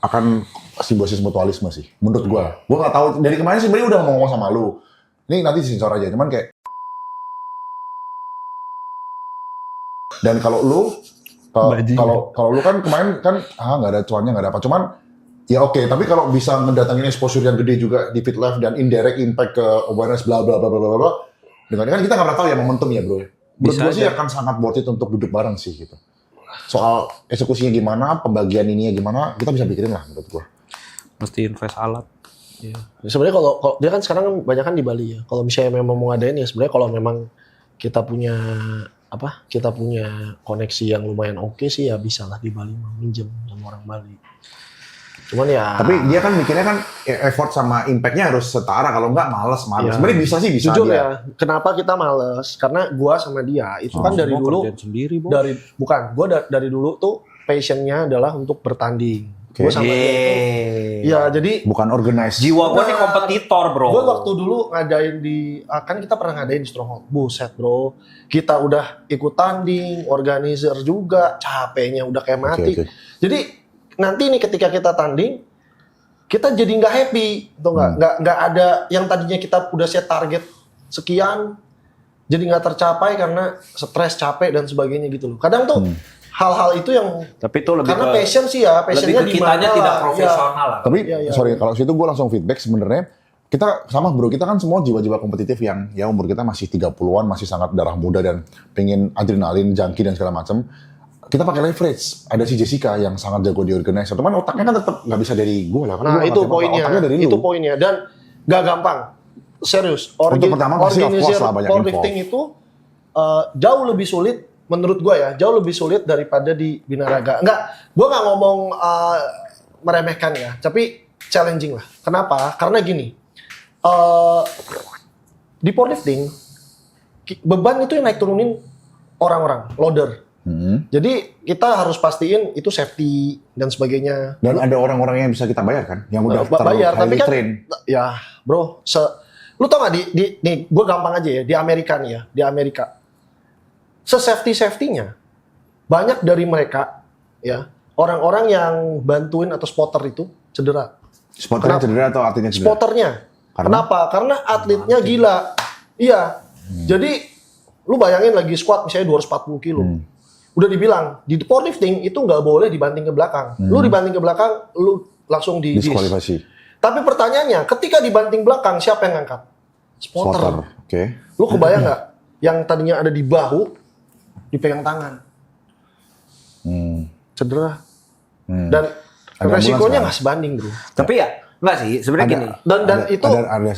akan simbiosis mutualisme sih. Menurut gue. Gue nggak tahu dari kemarin sih sebenarnya udah ngomong sama lu. Ini nanti disensor aja. Cuman kayak dan kalau lu kalau lu kan kemarin kan nggak ada cuannya nggak ada apa. Cuman ya oke. Tapi kalau bisa mendatangin exposure yang gede juga di Fit Life dan indirect impact ke awareness bla bla bla bla bla bla. Dengan kan kita nggak pernah tahu ya momentum ya bro. Menurut Bisa gue sih aja. akan sangat worth it untuk duduk bareng sih gitu. Soal eksekusinya gimana, pembagian ininya gimana, kita bisa pikirin lah menurut gue. Mesti invest alat. Ya, sebenarnya kalau dia kan sekarang kan banyak kan di Bali ya. Kalau misalnya memang mau ngadain ya sebenarnya kalau memang kita punya koneksi yang lumayan oke sih ya bisa lah di Bali minjem sama orang Bali. Cuman ya. Tapi dia kan mikirnya kan effort sama impact-nya harus setara. Kalau nggak males. Iya. Sebenarnya bisa sih bisa jujur dia. ya, kenapa kita males? Karena gua sama dia itu kan dari Semua dulu kerjaan sendiri, Bos. dari dulu tuh passionnya adalah untuk bertanding. Oke. Gua sama dia itu. Ya jadi Bukan organize. Jiwa gue nih Nah, kompetitor, bro. gue waktu dulu ngadain kan kita pernah ngadain di Stronghold. Buset bro, kita udah ikut tanding, organizer juga, capeknya udah kayak mati. Oke. Jadi nanti nih ketika kita tanding, kita jadi nggak happy, tuh nggak ada yang tadinya kita udah set target sekian, jadi nggak tercapai karena stres, capek dan sebagainya gitu loh. Kadang tuh hal-hal itu yang Tapi itu lebih karena ke passion sih ya, passionnya lebih ke di kitanya mana tidak lah. profesional lah. Tapi Iya, iya, sorry iya. kalau situ gue langsung feedback sebenarnya kita sama bro, kita kan semua jiwa-jiwa kompetitif yang ya umur kita masih 30-an, masih sangat darah muda dan pengen adrenalin, junkie dan segala macam. Kita pakai leverage. Ada si Jessica yang sangat jago di organizer. Cuman otaknya kan tetap nggak bisa dari gue lah. Karena Nah gua itu ngerti apa-apa. poinnya, Otaknya dari itu lu. poinnya dan gak gampang, serius. Untuk pertama pasti of course lah banyak powerlifting itu jauh lebih sulit menurut gue ya, jauh lebih sulit daripada di Binaraga. Enggak, gue nggak ngomong meremehkan ya, tapi challenging lah. Kenapa? Karena gini, di powerlifting beban itu yang naik turunin orang-orang, loader. Jadi kita harus pastiin itu safety dan sebagainya. Dan ada orang-orang yang bisa kita bayar kan, yang udah Bayar, tapi highly kan train. ya bro, lu tau gak nih, gue gampang aja ya, di Amerika nih ya, di Amerika, safety-nya banyak dari mereka ya orang-orang yang bantuin atau spotter itu cedera. Spotternya Kenapa? cedera atau artinya cedera? Spotternya. Karena? Kenapa? Karena atletnya gila. Iya. Jadi lu bayangin lagi squat misalnya 240 kilo. Udah dibilang di powerlifting itu nggak boleh dibanting ke belakang. Lu dibanting ke belakang, lu langsung di dis. Diskualifikasi. Tapi pertanyaannya, ketika dibanting belakang siapa yang ngangkat? Spotter. Oke. Lu kebayang nggak? Yang tadinya ada di bahu dipegang tangan. Cedera. Dan Ada resikonya ambulans nggak sebanding, bro. Tapi ya enggak sih, sebenarnya gini. Dan itu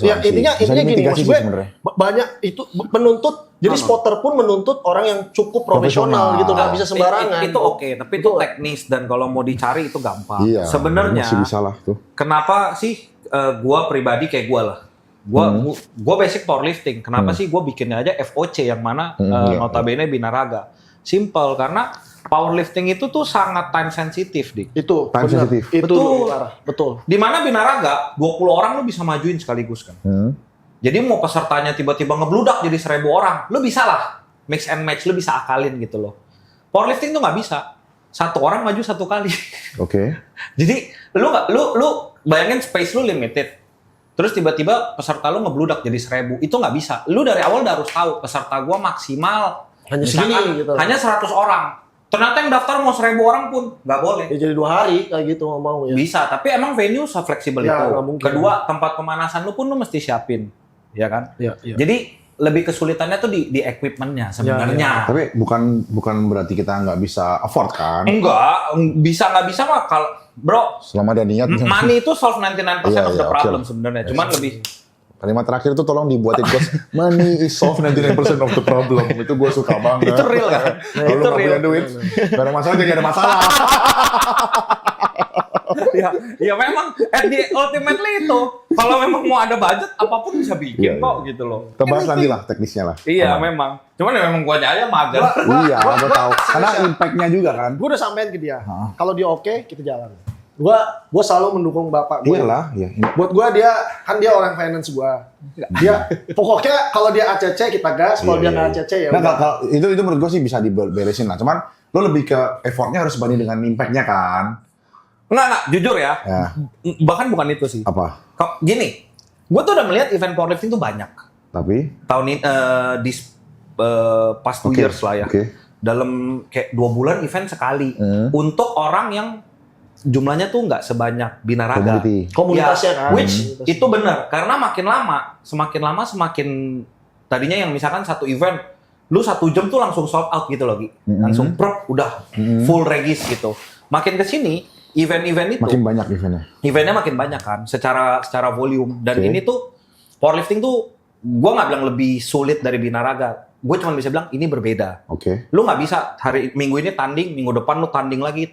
ya intinya Bisa gini dimitigasi maksud sih gue sebenarnya. banyak itu menuntut jadi spotter pun menuntut orang yang cukup profesional Profesional. gitu nggak bisa sembarangan. Itu oke, tapi itu teknis dan kalau mau dicari itu gampang. Iya. Sebenarnya masih bisa lah tuh. kenapa sih gua pribadi kayak gua lah. Gua basic powerlifting. Kenapa sih gua bikinnya aja FOC yang mana Iya. notabene binaraga. Simple karena powerlifting itu tuh sangat time sensitif, Dik. Itu Time benar. sensitive. Itu Betul. parah. Betul. Di mana binaraga 20 orang lu bisa majuin sekaligus kan. Jadi mau pesertanya tiba-tiba ngebludak jadi 1000 orang, lu bisa lah mix and match, lu bisa akalin gitu loh. Powerlifting tuh nggak bisa. Satu orang maju satu kali. Oke. Jadi lu bayangin space lu limited. Terus tiba-tiba peserta lu ngebludak jadi 1000, itu nggak bisa. Lu dari awal udah harus tahu peserta gua maksimal Hanya misalkan segini gitu. hanya 100 orang. Ternyata yang daftar mau 1000 orang pun nggak boleh. Ya jadi 2 hari kayak gitu nggak mau ya. Bisa, tapi emang venue se-fleksibel Ya, itu. nggak mungkin. Kedua, tempat pemanasan lu pun lu mesti siapin, ya kan? Ya, ya. Jadi lebih kesulitannya tuh di equipment-nya sebenarnya. Tapi bukan berarti kita nggak bisa afford kan? Enggak, nggak bisa mah kalau bro, Selama ada niat. money itu solve 99% Iya, of the iya, problem oke. sebenarnya. Cuman lebih Kalimat terakhir itu tolong dibuatin coach. Money is solve 99% of the problem. Itu gue suka banget. itu real kan? Kalau Itu lu nggak real. punya duit, nggak ada masalah jadi ada masalah. ya memang ultimately itu. Kalau memang mau ada budget apapun bisa bikin Iya, kok gitu loh. Kita bahas nanti lah teknisnya lah. Iya, Apa? memang. Cuman ya memang gua aja mager. Iya, gue tahu. Karena impact-nya juga kan. Gue udah sampein ke dia. Kalau dia oke, kita jalan. Gua selalu mendukung bapak gue. Iyalah, iya. Buat gue dia orang finance gue. Dia pokoknya kalau dia ACC kita gas, kalau dia nggak ACC ya Nah, udah. kalau itu menurut gue sih bisa diberesin lah. Cuman lo lebih ke effortnya harus banding dengan impact-nya kan. Enggak, jujur ya. Ya, Bahkan bukan itu sih. apa? Gini, gue tuh udah melihat event powerlifting tuh banyak. Tapi Tahun ini, past 2 Oke, years lah ya. oke. Dalam kayak 2 bulan event sekali. Untuk orang yang jumlahnya tuh nggak sebanyak binaraga. community. Komunitasnya Ya, kan. which Komunitas. itu benar. Karena makin lama semakin tadinya yang misalkan satu event, lu 1 jam tuh langsung sold out gitu loh, Gi. Langsung prop, udah full regis gitu. Makin ke sini, event-event itu Makin banyak eventnya. eventnya makin banyak kan secara volume dan Oke. ini tuh powerlifting tuh gue nggak bilang lebih sulit dari binaraga, gue cuma bisa bilang ini berbeda. Oke. Lu nggak bisa minggu ini tanding, minggu depan lu tanding lagi.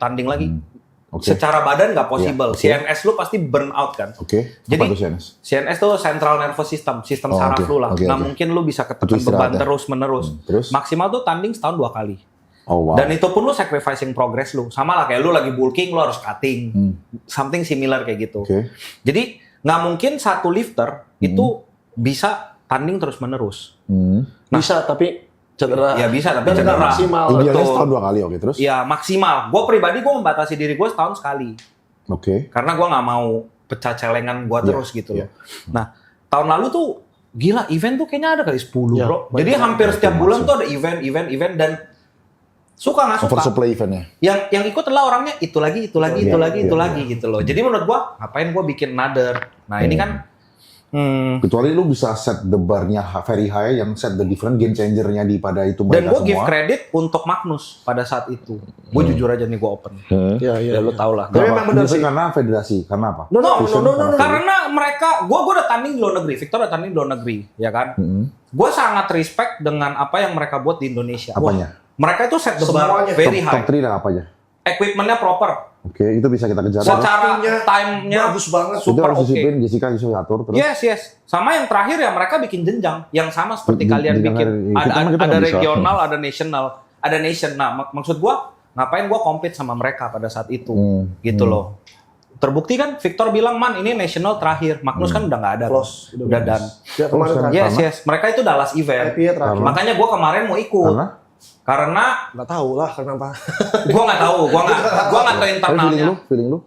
Oke. Secara badan nggak possible. Iya, CNS lu pasti burn out kan. Oke. Jadi, Apa tuh CNS? CNS tuh Central Nervous System, sistem Oh, saraf oke. lu lah. Oke, Nggak oke. mungkin lu bisa Butuh ketekan istirahat beban ya? terus menerus. Terus? Maksimal tuh tanding setahun 2 kali. Oh wow. Dan itu pun lu sacrificing progress lu. Sama lah kayak lu lagi bulking, lu harus cutting. Something similar kayak gitu. Oke. Jadi nggak mungkin satu lifter itu bisa tanding terus menerus. Bisa tapi cedera. Ya bisa, tapi Dan nggak cedera. maksimal. Idealnya Betul. setahun 2 kali, oke. Terus? Ya maksimal. Gue pribadi gue membatasi diri gue setahun sekali. Oke. Karena gue nggak mau pecah celengan gue Iya, terus gitu iya. loh. Nah tahun lalu tuh gila event tuh kayaknya ada kali 10 Ya, bro. Jadi banyak. hampir setiap Itu bulan maksud. tuh ada event dan suka nggak suka. Oversupply eventnya. Yang ikut adalah orangnya itu lagi Iya, gitu loh. Jadi menurut gue ngapain gue bikin another. Nah ini kan Kecuali lu bisa set the bar-nya very high yang set the different game changer-nya di pada itu dan mereka gue give semua. credit untuk Magnus pada saat itu. Gue jujur aja nih gue open. Iya, Ya iya. lu tau lah. Tapi Kenapa? memang benar Biasanya sih. karena federasi, karena apa? No, Vision, karena Karena mereka, gue udah tanding di luar negeri, Victor udah tanding di luar negeri, ya kan? Gue sangat respect dengan apa yang mereka buat di Indonesia. Apanya? Mereka itu set the bar Semuanya. very Top high. 3 dah apa aja? Equipment-nya proper. Oke, itu bisa kita kejar. Secara Waktunya time-nya bagus banget. itu super harus oke. disiplin, Jessica bisa atur terus. Yes. Sama yang terakhir ya mereka bikin jenjang yang sama seperti Jenjang kalian bikin. dari- Ada, kita ada nggak bisa. regional, ada national, ada nation. Nah, maksud gua ngapain gua compete sama mereka pada saat itu, gitu loh. Terbukti kan Victor bilang man ini national terakhir, Magnus kan udah nggak ada, Close, udah done. Ya kemarin Close, terakhir. Yes. Mereka itu udah last event. IPA terakhir. Makanya gua kemarin mau ikut. Karena? Karena Nggak tahu lah kenapa. gua nggak tahu Tapi internalnya. feeling lu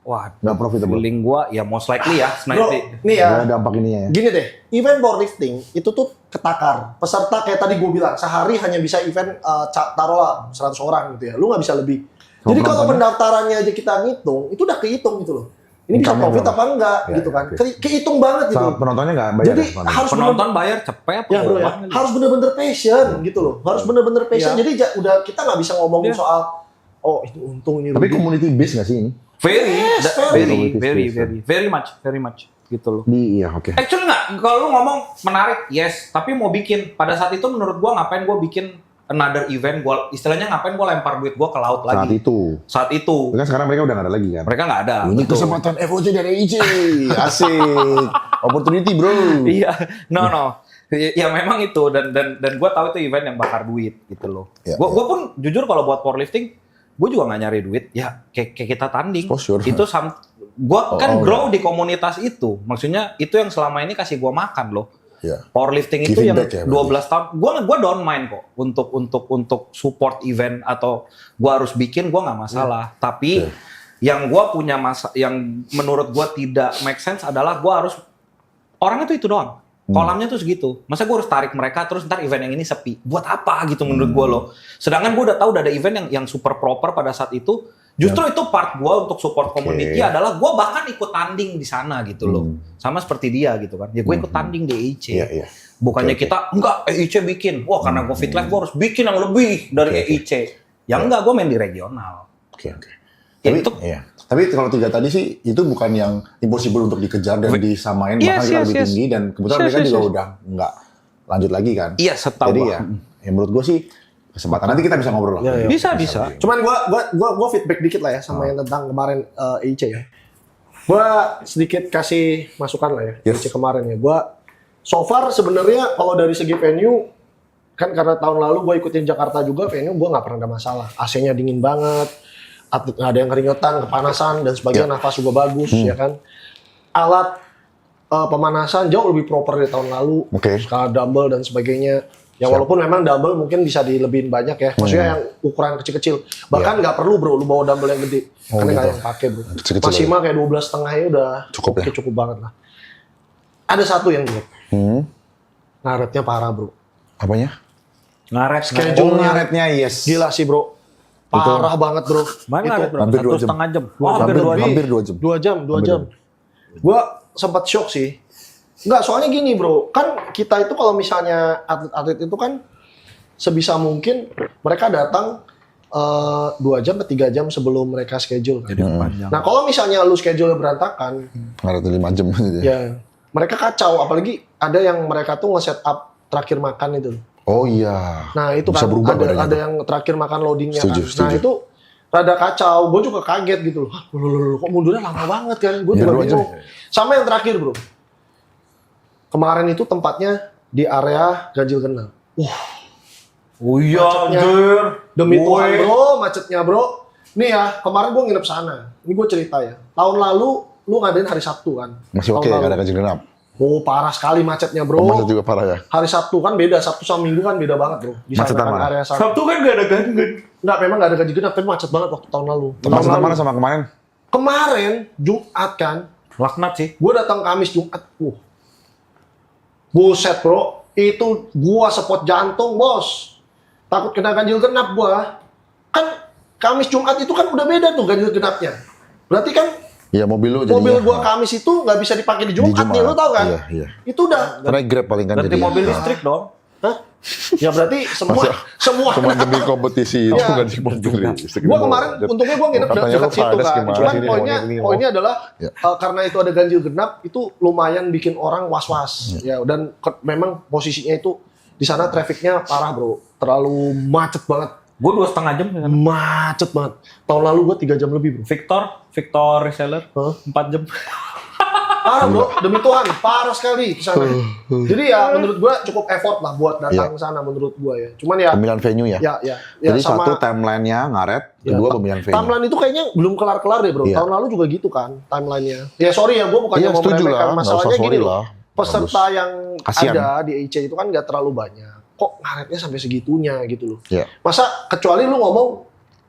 Wah, nggak profitable. feeling gua ya most likely ya, Bro, nanti. nih ya. Ada dampak ininya ya. Gini deh, event powerlifting itu tuh ketakar. Peserta kayak tadi gue bilang, sehari hanya bisa event taruhlah 100 orang gitu ya. Lu nggak bisa lebih. Jadi kalau pendaftarannya aja kita ngitung, itu udah kehitung gitu loh. Ini bisa Income-nya profit berapa? apa enggak Ya, gitu kan. oke. Kehitung banget gitu. Sama penontonnya nggak bayar Jadi ya? harus Penonton bayar cepet apa ya bro ya, apa? harus bener-bener passion gitu loh. Harus bener-bener passion. Iya. Jadi udah kita nggak bisa ngomongin Iya. soal oh ini untung ini Tapi rugi. community base nggak sih ini? Yes, Very much gitu loh. Iya, oke. Actually nggak, kalau lu ngomong menarik, yes. Tapi mau bikin, pada saat itu menurut gua ngapain gua bikin another event, gua istilahnya ngapain gua lempar duit gua ke laut Saat lagi. itu. Saat itu. Kan sekarang mereka udah nggak ada lagi kan? Mereka nggak ada. Ini betul. kesempatan FOC dari IC. Asik. Opportunity, bro. Iya, no. Ya memang itu dan gue tahu itu event yang bakar duit gitu loh. Ya, Gue pun jujur kalau buat powerlifting, gue juga nggak nyari duit. Ya kayak kita tanding. Oh, sure. Itu gue kan Oh, grow di komunitas itu. Maksudnya itu yang selama ini kasih gue makan loh. Ya. Powerlifting itu Giving yang back ya, 12 tahun. Gue don't mind kok untuk support event atau gue harus bikin gue nggak masalah. Tapi Ya. yang gue punya yang menurut gue tidak make sense adalah gue harus orang itu doang. Kolamnya tuh segitu. Masa gue harus tarik mereka terus ntar event yang ini sepi. Buat apa gitu menurut gue loh. Sedangkan gue udah tahu udah ada event yang super proper pada saat itu. Justru itu part gue untuk support community adalah gue bahkan ikut tanding di sana gitu loh. Sama seperti dia gitu kan. Ya gue ikut tanding di EIC. Iya, iya. Bukannya Oke, kita enggak EIC bikin. Wah karena gue fit life gue harus bikin yang lebih dari EIC. Ya enggak, gue main di regional. Oke, oke. Ya, Tapi, itu iya. Tapi kalau 3 tadi sih, itu bukan yang impossible untuk dikejar dan disamain, bahkan kita lebih tinggi, dan kebetulan mereka juga udah nggak lanjut lagi kan. Iya, setahu Jadi gua. ya menurut gue sih, kesempatan. Nanti kita bisa ngobrol lah. Iya, iya. Bisa. Cuman gua feedback dikit lah ya sama yang tentang kemarin EIC ya. Gua sedikit kasih masukan lah ya Yes. EIC kemarin ya. Gua so far sebenarnya kalau dari segi venue kan karena tahun lalu gua ikutin Jakarta juga, venue gua nggak pernah ada masalah. AC-nya dingin banget, atlet nggak ada yang keringetan, kepanasan dan sebagainya, nafas juga bagus ya kan. Alat pemanasan jauh lebih proper dari tahun lalu. Oke. Skala dumbbell dan sebagainya. Ya walaupun memang dumbbell mungkin bisa dilebihin banyak ya. Maksudnya yang ukuran kecil-kecil. Bahkan nggak perlu bro, lu bawa dumbbell yang gede. Oh, Karena nggak gitu. yang pakai bro. Kecil-kecil Maksimal kayak 12,5 ya udah Cukup ya? cukup banget lah. Ada satu yang gue, ngaretnya parah bro. Apanya? Ngaret. Schedule. Oh, ngaretnya, yes. Gila sih bro. Parah banget bro. Mana ngaret berapa? hampir 2 jam. 1,5 jam. Hampir 2 jam. 2 jam, 2 jam. Gue sempat shock sih. Enggak, soalnya gini bro, kan kita itu kalau misalnya atlet-atlet itu kan sebisa mungkin mereka datang 2 jam atau 3 jam sebelum mereka schedule. Kan? Jadi panjang. Nah kalau misalnya lu schedule berantakan, Ngaretnya 5 jam gitu ya. ya mereka kacau. Apalagi ada yang mereka tuh nge-set up terakhir makan itu. Oh iya. Nah itu Bisa kan berubah badannya ada tuh. yang terakhir makan loadingnya Setuju, kan. Nah setuju. itu rada kacau. Gue juga kaget gitu loh. Loh, kok mundurnya lama banget kan? Gue Ya, juga 2 jam. bingung. Sama yang terakhir bro. Kemarin itu tempatnya di area ganjil genap. Oh iya, Macetnya. anjir. Demi Tuhan Woi. bro, macetnya bro. Nih ya, kemarin gue nginep sana. Ini gue cerita ya. Tahun lalu lu ngadain hari Sabtu kan? Masih Tahun oke, lalu. nggak ada ganjil genap. Oh parah sekali macetnya bro. Macet juga parah ya. Hari Sabtu kan beda, Sabtu sama Minggu kan beda banget bro. Di sana Macetan kan mana? area sana. Sabtu kan gak ada ganjil. Enggak, memang gak ada ganjil genap, tapi macet banget waktu tahun lalu. Tahun Macetan lalu. mana sama kemarin? Kemarin Jumat kan, Laknat sih. gue datang Kamis Jumat. Buset bro, itu gua spot jantung bos. Takut kena ganjil genap gua. Kan Kamis Jumat itu kan udah beda tuh ganjil genapnya. Berarti kan Iya, mobil lu jadinya. mobil gua Kamis itu nggak bisa dipakai di Jumat nih, lu tau kan? Iya, iya. Itu udah, Karena Grab paling kan Ganti jadi. mobil listrik dong. hah? Ya berarti semua Cuma demi kompetisi itu Iya. ganti mobil listrik. Gua kemarin untungnya gua nginep Katanya dekat lu situ Fades kan. gimana Cuman sih ini, poinnya ini, poinnya adalah Ya. karena itu ada ganjil genap itu lumayan bikin orang was-was. Ya dan memang posisinya itu di sana trafficnya parah bro, terlalu macet banget. Gue 2,5 jam kan. Macet banget. Tahun lalu gua 3 jam lebih bro. Victor reseller. Hah? 4 jam. Parah bro, demi Tuhan, parah sekali ke sana. Jadi ya menurut gua cukup effort lah buat datang ke sana menurut gua ya. Cuman ya Pemilihan venue ya. ya Jadi sama satu timeline-nya ngaret, ya, kedua pemilihan venue. timeline itu kayaknya belum kelar-kelar deh bro. Iya. Tahun lalu juga gitu kan timelinenya. Ya sorry ya, gua bukannya Iya, mau setuju meremehkan. lah, nggak Masalahnya usah gini sorry loh. lah. Peserta yang Kasian. ada di EIC itu kan nggak terlalu banyak. kok ngaretnya sampai segitunya gitu loh. Iya. Masa kecuali lu ngomong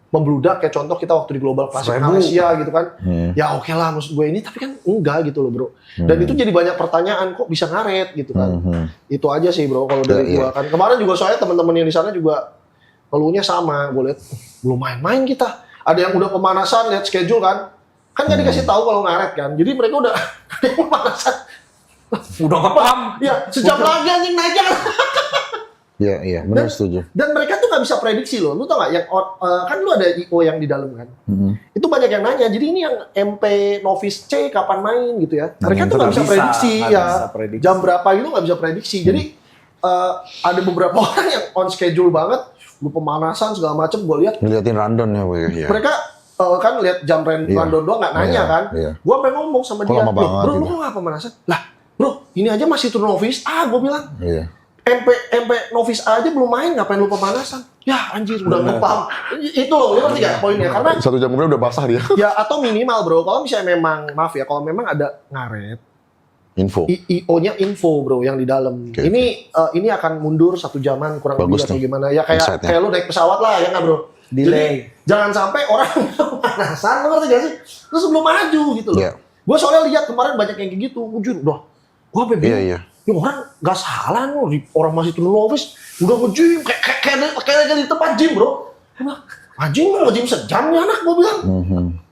membludak kayak contoh kita waktu di Global Classic 1000. Malaysia gitu kan. Ya oke lah maksud gue ini, tapi kan enggak gitu loh bro. Dan itu jadi banyak pertanyaan kok bisa ngaret gitu kan. Itu aja sih bro kalau dari gue kan. Kemarin juga soalnya teman-teman yang di sana juga keluhnya sama. Gue lihat belum main-main kita. Ada yang udah pemanasan lihat schedule kan. Kan nggak dikasih tahu kalau ngaret kan. Jadi mereka udah ada yang pemanasan. Udah nggak paham. Ya sejam lagi anjing naiknya kan. Iya, benar setuju. Dan mereka tuh nggak bisa prediksi loh. Lu tau nggak? Yang kan lu ada IO yang di dalam kan. Itu banyak yang nanya. Jadi ini yang MP Novice C kapan main gitu ya. Nah, Mereka yang tuh nggak itu bisa nggak prediksi bisa, ya. nggak bisa prediksi. Jam berapa itu nggak bisa prediksi. Jadi ada beberapa orang yang on schedule banget. Lu pemanasan segala macem. Gue lihat Ngeliatin rundown ya, ya. mereka kan lihat jam rundown doang nggak nanya kan. Iya. Gue pengen ngomong sama Kok dia, lama "Loh, banget bro gitu?" lu kok nggak pemanasan? Lah bro ini aja masih turun novice. Gue bilang. Iya. MP novice aja belum main, ngapain lu pemanasan? Ya anjir, udah ngepam. Itu loh, lu ngerti gak poinnya? Karena 1 jam kemudian udah basah dia. ya atau minimal bro, kalau misalnya memang, maaf ya, kalau memang ada ngaret, Info. IO-nya info bro yang di dalam. Oke, Ini akan mundur 1 jaman kurang Bagus lebih atau nih. gimana? Ya kayak Insight-nya. kayak lu naik pesawat lah ya nggak bro? Delay. Jadi, jangan sampai orang pemanasan, lu ngerti gak sih? Terus belum maju gitu loh. Iya. Gue soalnya lihat kemarin banyak yang kayak gitu, jujur, gue sampai bingung. Iya. Ya orang nggak salah loh, orang masih turun novice udah nge-gym kayak di tempat gym bro. Gue bilang, anjing mau nge-gym sejam nih anak, gue bilang.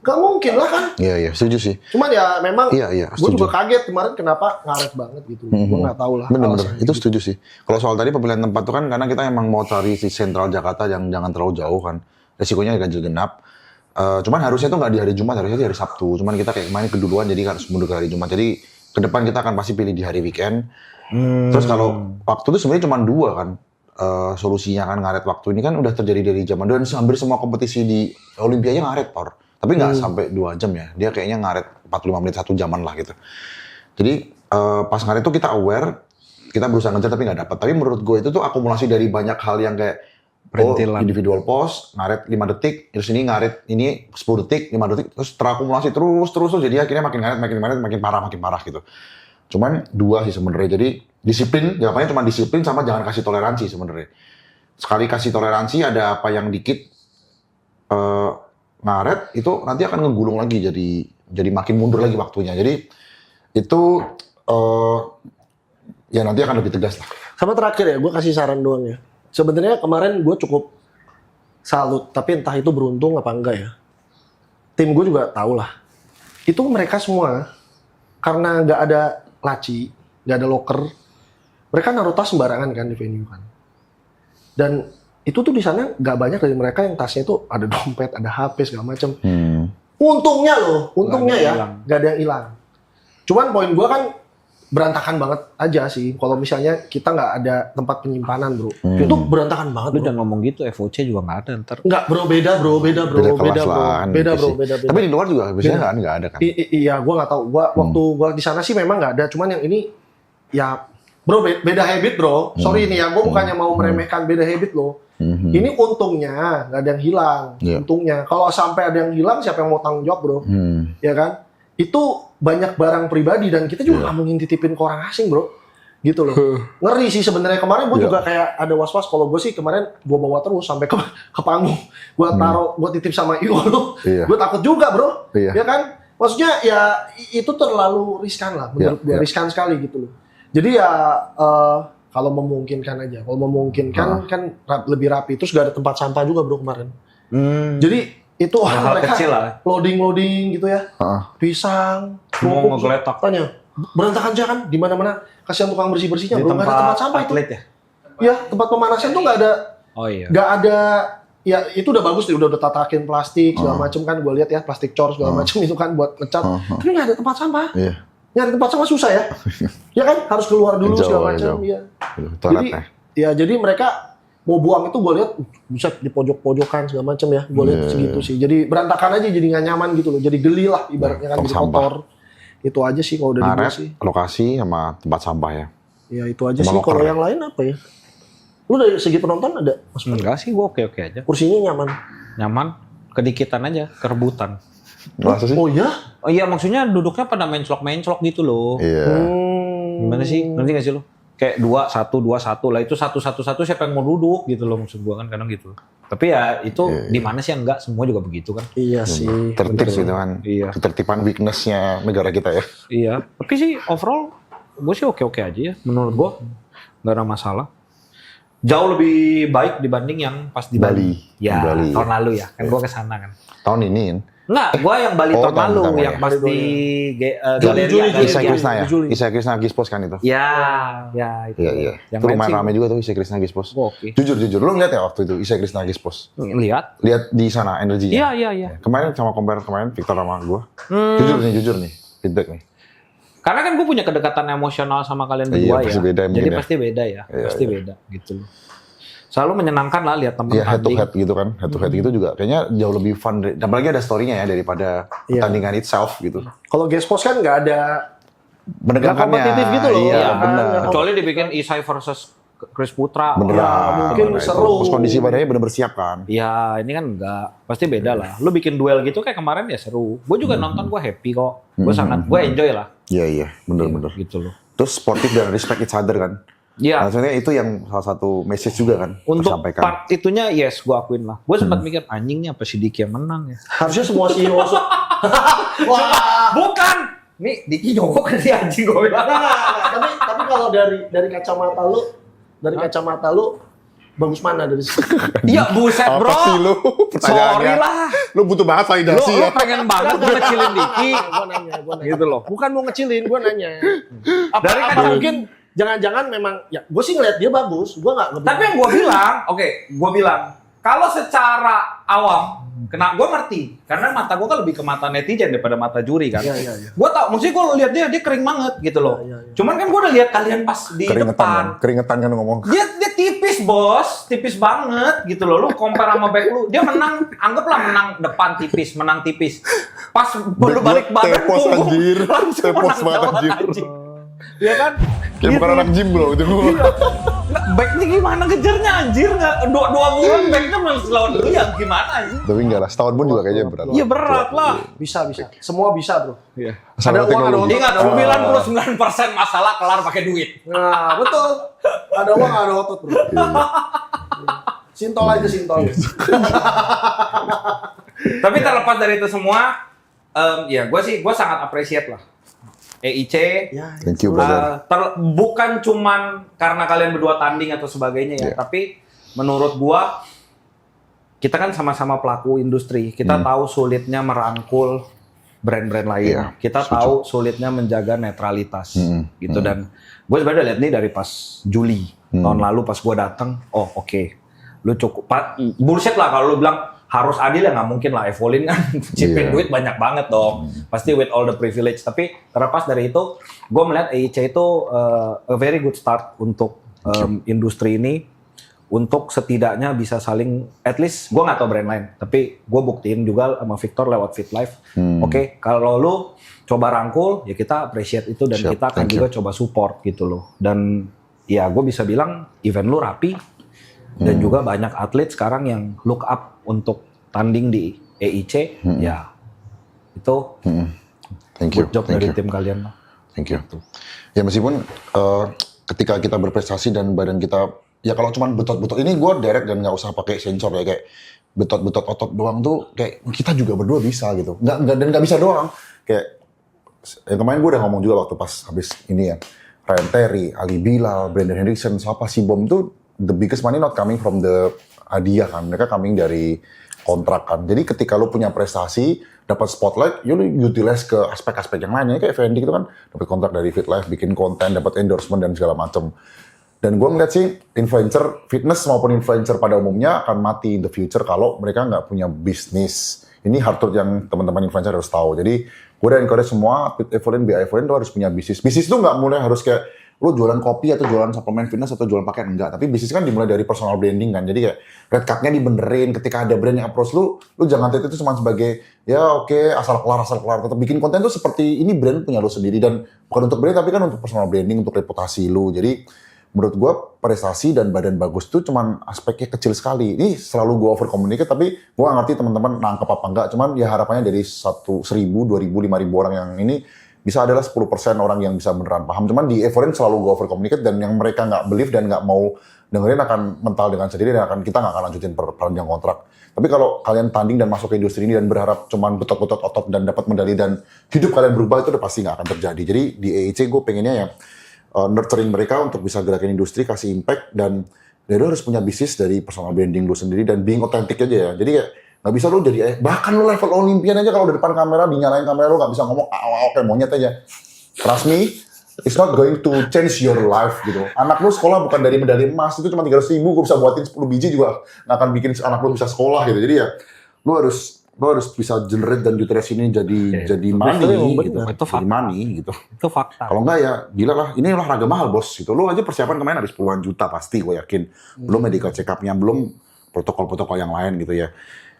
Gak mungkin lah kan. Iya, setuju sih. Cuman ya memang Iya, gue juga kaget kemarin kenapa ngaret banget gitu. Gue nggak tahu lah. Bener, alasannya itu gitu. setuju sih. Kalau soal tadi pemilihan tempat tuh kan karena kita emang mau cari di sentral Jakarta yang jangan terlalu jauh kan. Resikonya ganjil genap. Cuman harusnya tuh nggak di hari Jumat, harusnya di hari Sabtu. Cuman kita kayak kemarin keduluan jadi harus mundur ke hari Jumat. Jadi ke depan kita akan pasti pilih di hari weekend. Terus kalau waktu itu sebenarnya cuma 2 kan. Solusinya kan ngaret waktu ini kan udah terjadi dari zaman dan hampir semua kompetisi di Olimpianya ngaret Tor. Tapi nggak sampai 2 jam ya. Dia kayaknya ngaret 45 menit 1 jaman lah gitu. Jadi pas ngaret itu kita aware, kita berusaha ngejar tapi nggak dapat. Tapi menurut gue itu tuh akumulasi dari banyak hal yang kayak Perintilan. individual post, ngaret 5 detik, terus ini ngaret ini 10 detik, 5 detik, terus terakumulasi terus. Jadi akhirnya makin ngaret, makin parah gitu. Cuman 2 sih sebenarnya. Jadi disiplin, jawabannya cuma disiplin sama jangan kasih toleransi sebenarnya. Sekali kasih toleransi ada apa yang dikit ngaret itu nanti akan ngegulung lagi jadi makin mundur lagi waktunya. Jadi itu ya nanti akan lebih tegas lah. Sama terakhir ya, gue kasih saran doang ya. Sebenarnya kemarin gue cukup salut, tapi entah itu beruntung apa enggak ya. Tim gue juga tahu lah. Itu mereka semua karena nggak ada laci, nggak ada locker, mereka naruh tas sembarangan kan di venue kan. Dan itu tuh di sana nggak banyak dari mereka yang tasnya itu ada dompet, ada HP segala macam. Untungnya nggak ada yang hilang. Cuman poin gue kan berantakan banget aja sih. Kalau misalnya kita nggak ada tempat penyimpanan bro, itu berantakan banget. Lu Bro. jangan ngomong gitu, FOC juga nggak ada ntar. Nggak bro, beda bro. Beda Beda. Tapi di luar juga biasanya nggak ada kan. Iya, gue nggak tahu. Waktu gue di sana sih memang nggak ada. Cuman yang ini, ya, bro, beda habit bro. Sorry nih ya, gue bukannya mau meremehkan beda habit loh. Ini untungnya nggak ada yang hilang. Iya. Untungnya, kalau sampai ada yang hilang, siapa yang mau tanggung jawab bro? Ya kan? Itu banyak barang pribadi dan kita juga nggak mungkin titipin ke orang asing bro. Gitu loh. Ngeri sih sebenarnya. Kemarin gue juga kayak ada was-was. Kalau gue sih kemarin gue bawa terus sampai ke panggung. Gue taruh, gue titip sama Iwo lu. Iya. Gue takut juga bro. Iya. Ya kan? Maksudnya ya itu terlalu riskan lah menurut gue. Riskan sekali gitu loh. Jadi ya kalau memungkinkan aja. Kalau memungkinkan kan lebih rapi. Terus gak ada tempat sampah juga bro kemarin. Jadi itu Hal mereka kecil lah. loading gitu ya. Pisang, Semua kerupuk, ngegeletak. tanya. Berantakan aja kan di mana-mana. Kasihan tukang bersih-bersihnya Di bro. Nggak ada tempat sampah itu. atlet ya? Ya, tempat pemanasan tuh nggak ada. Oh iya. Nggak ada. Ya itu udah bagus nih, udah tatakin plastik segala macem kan, gue lihat ya plastik cor segala macem itu kan buat ngecat. Tapi nggak ada tempat sampah. Iya. Nyari tempat sampah susah ya. Ya kan harus keluar dulu Jauh, segala macam. jauh. Ya. Toilet Jadi mereka mau buang itu gue lihat bisa di pojok-pojokan segala macam ya. Gue lihat segitu sih. Jadi berantakan aja, jadi nggak nyaman gitu loh. Jadi geli lah ibaratnya kan, tong jadi sampah. kotor. Itu aja sih kalau dari gue ngaret, sih. lokasi sama tempat sampah ya. Ya itu aja Sama sih. Kalau locker. yang lain apa ya? Lu dari segi penonton ada? Mas Bro? Enggak sih, gua oke-oke aja. Kursinya nyaman. Nyaman, kedikitan aja, kerebutan. Masa sih? Oh iya? Oh iya, maksudnya duduknya pada menclok gitu loh. Iya. Gimana sih? Ngerti gak sih lu? kayak 2-1 lah, itu 1-1 siapa yang mau duduk gitu loh, maksud gua kan kadang gitu. Tapi ya itu di mana sih enggak, semua juga begitu kan. Iya sih. Tertib gitu kan. Iya. Ketertiban weakness-nya negara kita ya. Iya, tapi sih overall gue sih oke-oke aja ya, menurut gua nggak ada masalah. Jauh lebih baik dibanding yang pas di Bali. Ya, Bali. tahun lalu ya, kan gua kesana kan. Tahun ini kan. Enggak, gua yang Bali tahun tahun lalu pertama yang ya. pas di Juli, Isai Juli. Krishna ya? Juli. Isai Krishna Gispos kan itu? Ya itu. Iya. Yang Itu lumayan matching. rame juga tuh Isai Krishna Gispos. Oke. Jujur, lu ngeliat ya waktu itu Isai Krishna Gispos? Lihat. Lihat di sana energinya? Iya. Kemarin sama compare kemarin Victor sama gue. Jujur nih, feedback nih. Karena kan gue punya kedekatan emosional sama kalian berdua Iya, pasti ya. beda Jadi mungkin ya. pasti beda ya. Iya, Pasti beda gitu loh. Selalu menyenangkan lah lihat teman Iya head to tanding. head gitu kan, head to head gitu juga kayaknya jauh lebih fun. Apalagi ada story-nya ya daripada Iya. pertandingan itself gitu. Kalau Gespos kan nggak ada Menegangkannya. kompetitif gitu loh. Iya, Iya, benar. Kecuali dibikin Isai versus Chris Putra. Beneran. Ya, mungkin Beneran. seru. Terus kondisi badannya bener bersiap kan. Ya ini kan enggak, pasti beda lah. Lu bikin duel gitu kayak kemarin ya seru. Gue juga nonton, gue happy kok. Gue gue enjoy lah. Iya, bener. Gitu loh. Terus sportif dan respect each other kan. Iya. Nah, sebenarnya itu yang salah satu message juga kan. Untuk tersampaikan. part itunya yes, gue akuin lah. Gue sempat mikir anjingnya apa si Diki yang menang ya. harusnya semua CEO. Wah. Bukan. Nih Diki nyogok kan si anjing gue bilang. Tapi kalau dari kacamata lu bagus mana dari situ? Iya buset bro. Apa sih lu? Sorry lah. Lu butuh banget validasi Lu ya. pengen banget gue ngecilin Diki. Gua nanya. Gitu loh. Bukan mau ngecilin, gua nanya. Dari Apa kacamata- mungkin jangan-jangan memang ya gue sih ngeliat dia bagus, gue nggak Tapi yang gue bilang, gue bilang, kalau secara awam, gue ngerti, karena mata gue kan lebih ke mata netizen daripada mata juri kan. Iya. Gue tau, maksudnya gue lihat dia kering banget gitu loh. Iya. Cuman kan gue udah lihat kalian pas di depan, Keringetan kan lu ngomong. dia tipis bos, tipis banget gitu loh. Lu compare sama back lu, dia menang, anggaplah menang depan tipis, menang tipis. Pas lu balik badan, Tepos punggung, anjir. langsung Tepos menang banget, lawan anjir. Iya kan? Kayak bukan anak gym bro itu gua. Nggak, backnya gimana ngejarnya anjir? Nggak, dua bulan backnya masih lawan lu ya gimana anjir? Tapi enggak lah, setahun pun juga kayaknya berat. Iya berat lah. bisa. Semua bisa bro. Iya. Asal Ada uang, ada teknologi. otot. Ingat 99% masalah kelar pakai duit. Nah betul. Ada uang, ada otot bro. Sintol aja sintol. Tapi terlepas dari itu semua, ya gue sangat appreciate lah. EIC, Ya, Thank you brother. bukan cuman karena kalian berdua tanding atau sebagainya ya, Iya. tapi menurut gua kita kan sama-sama pelaku industri. Kita tahu sulitnya merangkul brand-brand lain. Iya, Kita setuju. tahu sulitnya menjaga netralitas gitu. Dan gue sebenarnya lihat nih dari pas Juli tahun lalu pas gua datang, oh oke, lu cukup bullshit lah kalau lu bilang harus adil ya, nggak mungkin lah. Evolin kan cipin Iya. duit banyak banget dong, pasti with all the privilege. Tapi terlepas dari itu, gue melihat EIC itu a very good start untuk industri ini, untuk setidaknya bisa saling, at least gue nggak tahu brand lain, tapi gue buktiin juga sama Victor lewat Fit Life. Oke, kalau lu coba rangkul, ya kita appreciate itu dan Siap, kita akan thank juga coba support gitu loh. Dan ya gue bisa bilang event lu rapi dan juga banyak atlet sekarang yang look up untuk tanding di EIC. Ya itu Thank you. good job Thank dari you. tim kalian. Thank you. Ya meskipun ketika kita berprestasi dan badan kita, ya kalau cuman betot-betot ini gue direct dan nggak usah pakai sensor ya, kayak betot-betot otot doang tuh kayak kita juga berdua bisa gitu. Nggak bisa doang. Kayak yang kemarin gue udah ngomong juga waktu pas habis ini ya, Ryan Terry, Ali Bilal, Brandon Hendrickson, siapa si Bom tuh the biggest money not coming from the hadiah kan, mereka coming dari kontrak kan. Jadi ketika lu punya prestasi, dapat spotlight, lu utilize ke aspek-aspek yang lainnya. Kayak Fendi gitu kan, dapat kontrak dari Fit Life, bikin konten, dapat endorsement dan segala macam. Dan gue ngeliat sih, influencer fitness maupun influencer pada umumnya akan mati in the future kalau mereka nggak punya bisnis. Ini hard truth yang teman-teman influencer harus tahu. Jadi gue udah encourage semua, Evolin, Evolin tuh harus punya bisnis. Bisnis tuh nggak mulai harus kayak lu jualan kopi atau jualan suplemen fitness atau jualan pakaian, enggak. Tapi bisnis kan dimulai dari personal branding kan. Jadi kayak red card-nya dibenerin. Ketika ada brand yang approach lu jangan lihat itu cuma sebagai ya oke, asal kelar. Tetap bikin konten tuh seperti ini brand punya lu sendiri, dan bukan untuk brand tapi kan untuk personal branding, untuk reputasi lu. Jadi menurut gua prestasi dan badan bagus tuh cuman aspeknya kecil sekali. Ini selalu gua over communicate, tapi gua nggak ngerti teman-teman nangkep apa enggak. Cuman ya harapannya dari 1.000, 2.000, 5.000 orang yang ini bisa adalah 10% orang yang bisa beneran paham. Cuman di Evorin selalu gue over communicate dan yang mereka nggak believe dan nggak mau dengerin akan mental dengan sendiri dan kita nggak akan lanjutin perpanjang kontrak. Tapi kalau kalian tanding dan masuk ke industri ini dan berharap cuman betot-betot otot dan dapat medali dan hidup kalian berubah, itu udah pasti nggak akan terjadi. Jadi di AEC gue pengennya ya nurturing mereka untuk bisa gerakin industri, kasih impact, dan lu harus punya bisnis dari personal branding lu sendiri dan being authentic aja ya. Jadi kayak nggak bisa lu jadi, bahkan lu level Olympian aja kalau di depan kamera, dinyalain kamera lu nggak bisa ngomong kayak monyet aja. Trust me, it's not going to change your life gitu. Anak lu sekolah bukan dari medali emas, itu cuma 300.000, gue bisa buatin 10 biji juga nggak akan bikin anak lu bisa sekolah gitu. Jadi ya, lu harus bisa generate dan utilize ini jadi money gitu. Itu fakta. Jadi money gitu. Itu fakta. Kalau enggak ya gila lah, ini olahraga mahal bos gitu. Lu aja persiapan kemarin habis puluhan juta pasti gue yakin. Belum medical check up-nya, belum protokol-protokol yang lain gitu ya.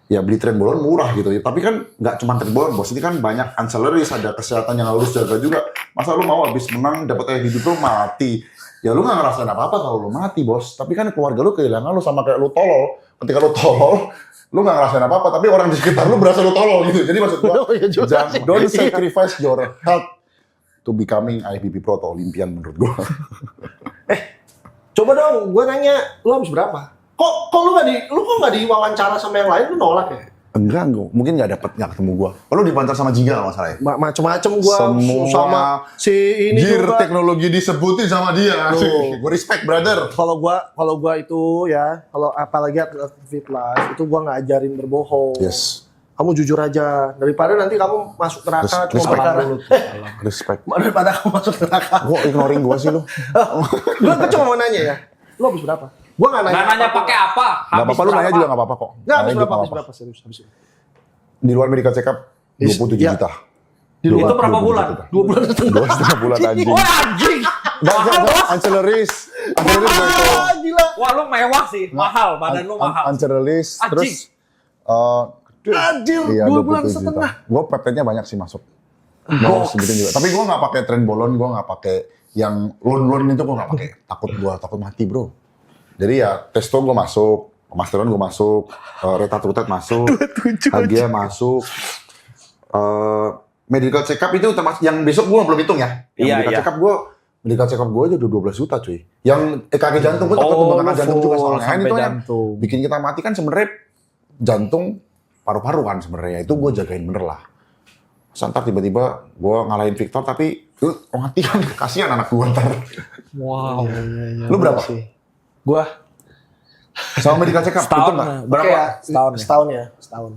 Ya beli Trenbolon murah gitu ya. Tapi kan nggak cuma Trenbolon bos, ini kan banyak ancillaries, ada kesehatan yang harus jaga juga. Masa lu mau habis menang dapat air hidup lu mati. Ya lu nggak ngerasain apa-apa kalau lu mati bos. Tapi kan keluarga lu kehilangan lu sama kayak lu tolol. Ketika lu tolol, lu nggak ngerasain apa-apa, tapi orang di sekitar lu berasa lu tolol gitu. Jadi maksud gua, don't sacrifice your health to becoming IFBB Pro atau Olympian menurut gua. Coba dong, gue nanya, lu habis berapa? Kok lu kok nggak diwawancara sama yang lain, lu nolak ya? Enggak, mungkin nggak ketemu gua. Lu diwawancara sama Jiga nggak masalah ya? Macem-macem gue sama si ini gear juga. teknologi disebutin sama dia. Gue respect brother. Kalau gua itu ya, kalau apalagi atlet fit life itu gua nggak ajarin berbohong. Yes. Kamu jujur aja daripada nanti kamu masuk neraka cuma Respect. perkara. Respect. Daripada kamu masuk neraka. Gua ignoring gua sih lu. Gua cuma mau nanya ya. Lu habis berapa? Gua nggak nanya. Nggak nanya pakai apa? Gak apa-apa lu nanya juga gak apa-apa kok. Nggak habis Nanya berapa? juga Habis nggak berapa? Serius habis. Di luar medical check up 27 Iya. juta. Di luar itu berapa 27 bulan? juta. 2 bulan setengah. 2,5 bulan anjing. Wah anjing! Mahal bos! Ancillaries gua itu. Ah, gila. Wah lu mewah sih, mahal, badan lu mahal. Ancillaries, Anjing. terus Anjir, iya 2 bulan 27 juta. setengah. Gue pepetnya banyak sih masuk. Mau sebutin juga. Tapi gue nggak pakai Trenbolon, gue nggak pakai yang loan itu gue nggak pakai. Takut mati bro. Jadi ya testo gue masuk, Masteron gue masuk, Retatrutep masuk, Hagia masuk, medical check up itu termasuk yang besok gue belum hitung ya. Yang Iya, medical iya. medical check up gue aja udah 12 juta cuy. Yang EKG jantung pun takut pembengkakan jantung juga soalnya. Ini tuh yang bikin kita mati kan sebenarnya jantung paru-paru kan sebenarnya. Itu gue jagain bener lah. Santar tiba-tiba gue ngalahin Victor tapi mati kan kasihan anak gue ntar. Wow. Lu berapa? Gua Sama medical check up itu Setahun. enggak? Berapa? Oke ya, Setahun ya? Setahun.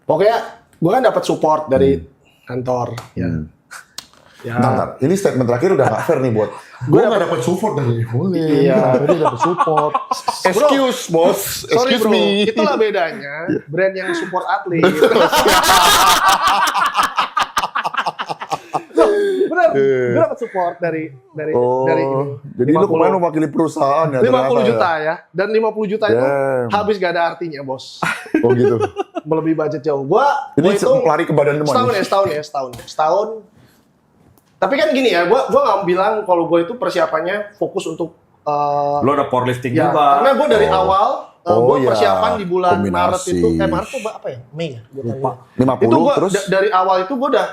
Pokoknya gua kan dapat support dari kantor ya. Ya. Bentar. Ini statement terakhir udah gak fair nih buat gue gak dapet support dari boleh. Iya. Dia dapet support. Excuse bos. Sorry Excuse bro, me. itulah bedanya brand yang support atlet. Bener, gue dapat support dari Oh, dari ini. jadi lu kemarin mewakili perusahaan ya? 50 ternyata juta ya. Dan 50 juta itu Damn. habis gak ada artinya, bos. Oh gitu. Melebihi budget jauh. Gua Ini itu lari ke badan semua nih. setahun. Tapi kan gini ya, gua nggak bilang kalau gue itu persiapannya fokus untuk Lu ada powerlifting ya, juga. karena gue dari awal Oh, gue iya. persiapan di bulan Maret Kombinasi. itu, Maret tuh apa ya? Mei ya? Gua Lupa. tanya. 50 Itu gua terus dari awal itu gue udah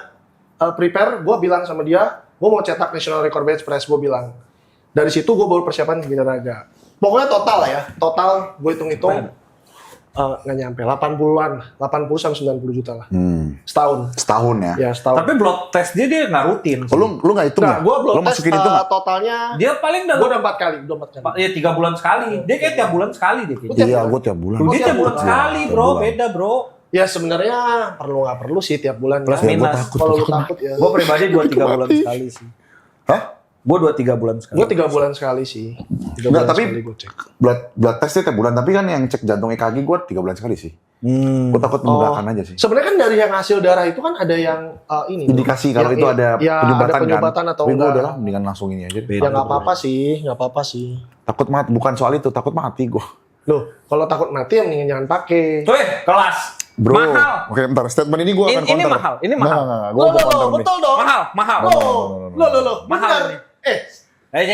prepare, gue bilang sama dia, gue mau cetak national record bench press, gue bilang. Dari situ gue baru persiapan ke Binaraga. Pokoknya total lah ya, total gue hitung-hitung nggak nyampe 80-an, 80 sampai 90 juta lah. Setahun. setahun ya. Ya, setahun. Tapi blood test dia nggak rutin. Oh, lu gak hitung Nah, ya? gue belum Lu tes masukin itu gak? totalnya. Dia paling Gue udah 4 kali, ya 3 bulan sekali. Dia kayak tiap bulan sekali dia kayaknya. Iya, gue tiap bulan. Dia tiap bulan Iya, sekali tiap bro, bulan. beda bro. Ya sebenarnya perlu nggak perlu sih tiap bulan. Plus ya. minus. Kalau lu takut ya. Gue pribadi 2-3 bulan sekali sih. Hah? Gue 2-3 bulan sekali. Gue 3 bulan sekali sih. 3 Enggak, bulan tapi sekali gue cek. blood testnya tiap bulan. Tapi kan yang cek jantung EKG gue 3 bulan sekali sih. Gue takut membelakan aja sih. Sebenarnya kan dari yang hasil darah itu kan ada yang ini. Indikasi kalau Yang- itu ada ya, penyumbatan, ada penyumbatan kan. atau Tapi gue enggak. udahlah mendingan langsung ini aja. Ya nggak apa-apa sih, nggak apa-apa sih. Takut mati, bukan soal itu, takut mati gue. Loh, kalau takut mati ya mendingan jangan pakai. Tuh kelas. Bro, Mahal. oke bentar, statement ini gue akan Ini counter. mahal, ini mahal. Enggak, gue mau counter nih. betul dong. Mahal. Loh, Mahal benar. ini.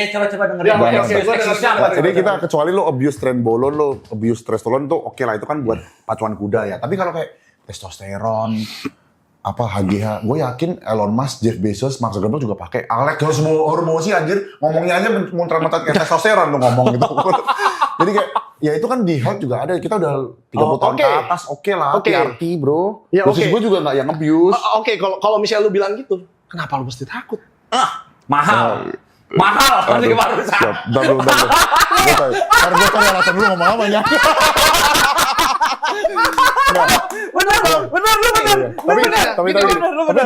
Coba dengerin. Ya, Bang. oke, gua dengerin. Siapa? Jadi kita kecuali lo abuse Trenbolon, lo abuse testosteron tuh oke lah, itu kan buat pacuan kuda ya. Tapi kalau kayak testosteron, apa HGH, gue yakin Elon Musk, Jeff Bezos, Mark Zuckerberg juga pakai. Alex kalau semua hormosi anjir, ngomongnya aja muntah-muntah kayak testosteron lu ngomong gitu. Jadi kayak, ya itu kan di health juga ada. Kita udah 30 tahun ke atas, oke lah, hati-hati bro. Ya, Dosis gue juga nggak yang abuse. Oke, kalau misalnya lu bilang gitu, kenapa lu mesti takut? Mahal. Mahal. Masih barusan. Siap, double. Karena gue cari alasan lu ngomong apa ya. Tapi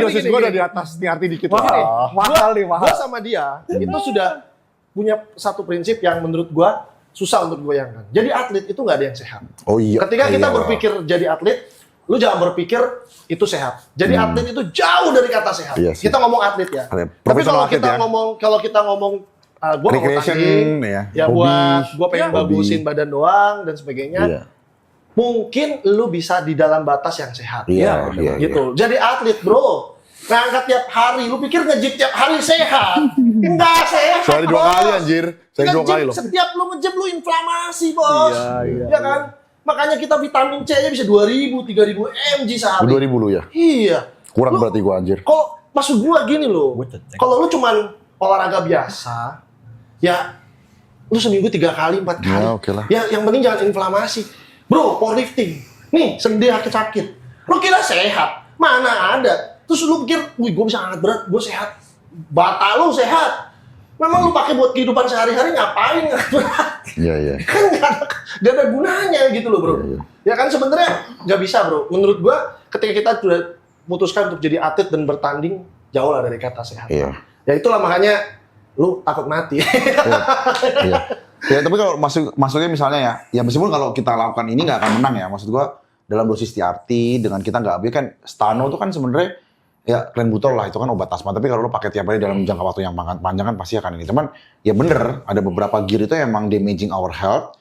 dosis gue udah di atas arti dikit lah. Mahal nih, mahal. Gue sama dia itu sudah punya satu prinsip yang menurut gue susah untuk goyangkan. Jadi atlet itu nggak ada yang sehat. Oh iya. Ketika kita berpikir jadi atlet, lu jangan berpikir itu sehat. Jadi atlet itu jauh dari kata sehat. Iya sih. Kita ngomong atlet ya. Tapi kalau kita ngomong gue mau tanding, ya buat gue pengen bagusin badan doang dan sebagainya. Iya. Mungkin lu bisa di dalam batas yang sehat. Iya, Gitu. Jadi atlet, bro. Ngangkat tiap hari, lu pikir nge-gym tiap hari sehat? Enggak sehat. Sehari 2 kali anjir. Sehari 2 kali loh. Setiap lu nge-gym lu inflamasi, bos. Iya kan? Makanya kita vitamin C-nya bisa 2.000, 3.000 mg sehari. 2.000 lu ya? Iya. Kurang berarti gua anjir. Kalau maksud gua gini loh. Kalau lu cuman olahraga biasa, ya lu seminggu 3 kali, 4 kali. Ya, oke lah. Ya yang penting jangan inflamasi. Bro, powerlifting. Nih, sendi sakit-sakit. Lu kira sehat? Mana ada? Terus lu pikir, wih gue bisa angkat berat, gue sehat. Bata lu sehat. Memang lu pakai buat kehidupan sehari-hari ngapain angkat berat? Iya. Kan gak ada gunanya gitu loh, bro. Iya. Ya kan sebenarnya nggak bisa, bro. Menurut gua, ketika kita sudah memutuskan untuk jadi atlet dan bertanding, jauh lah dari kata sehat. Iya. Ya itulah makanya lu takut mati. Iya. Ya tapi kalau maksudnya misalnya ya meskipun kalau kita lakukan ini nggak akan menang ya, maksud gua dalam dosis TRT dengan kita nggak habis kan Stano itu kan sebenarnya ya Clenbuterol lah itu kan obat asma, tapi kalau lo pakai tiap hari dalam jangka waktu yang panjang kan pasti akan ini. Cuman ya bener ada beberapa gear itu emang damaging our health.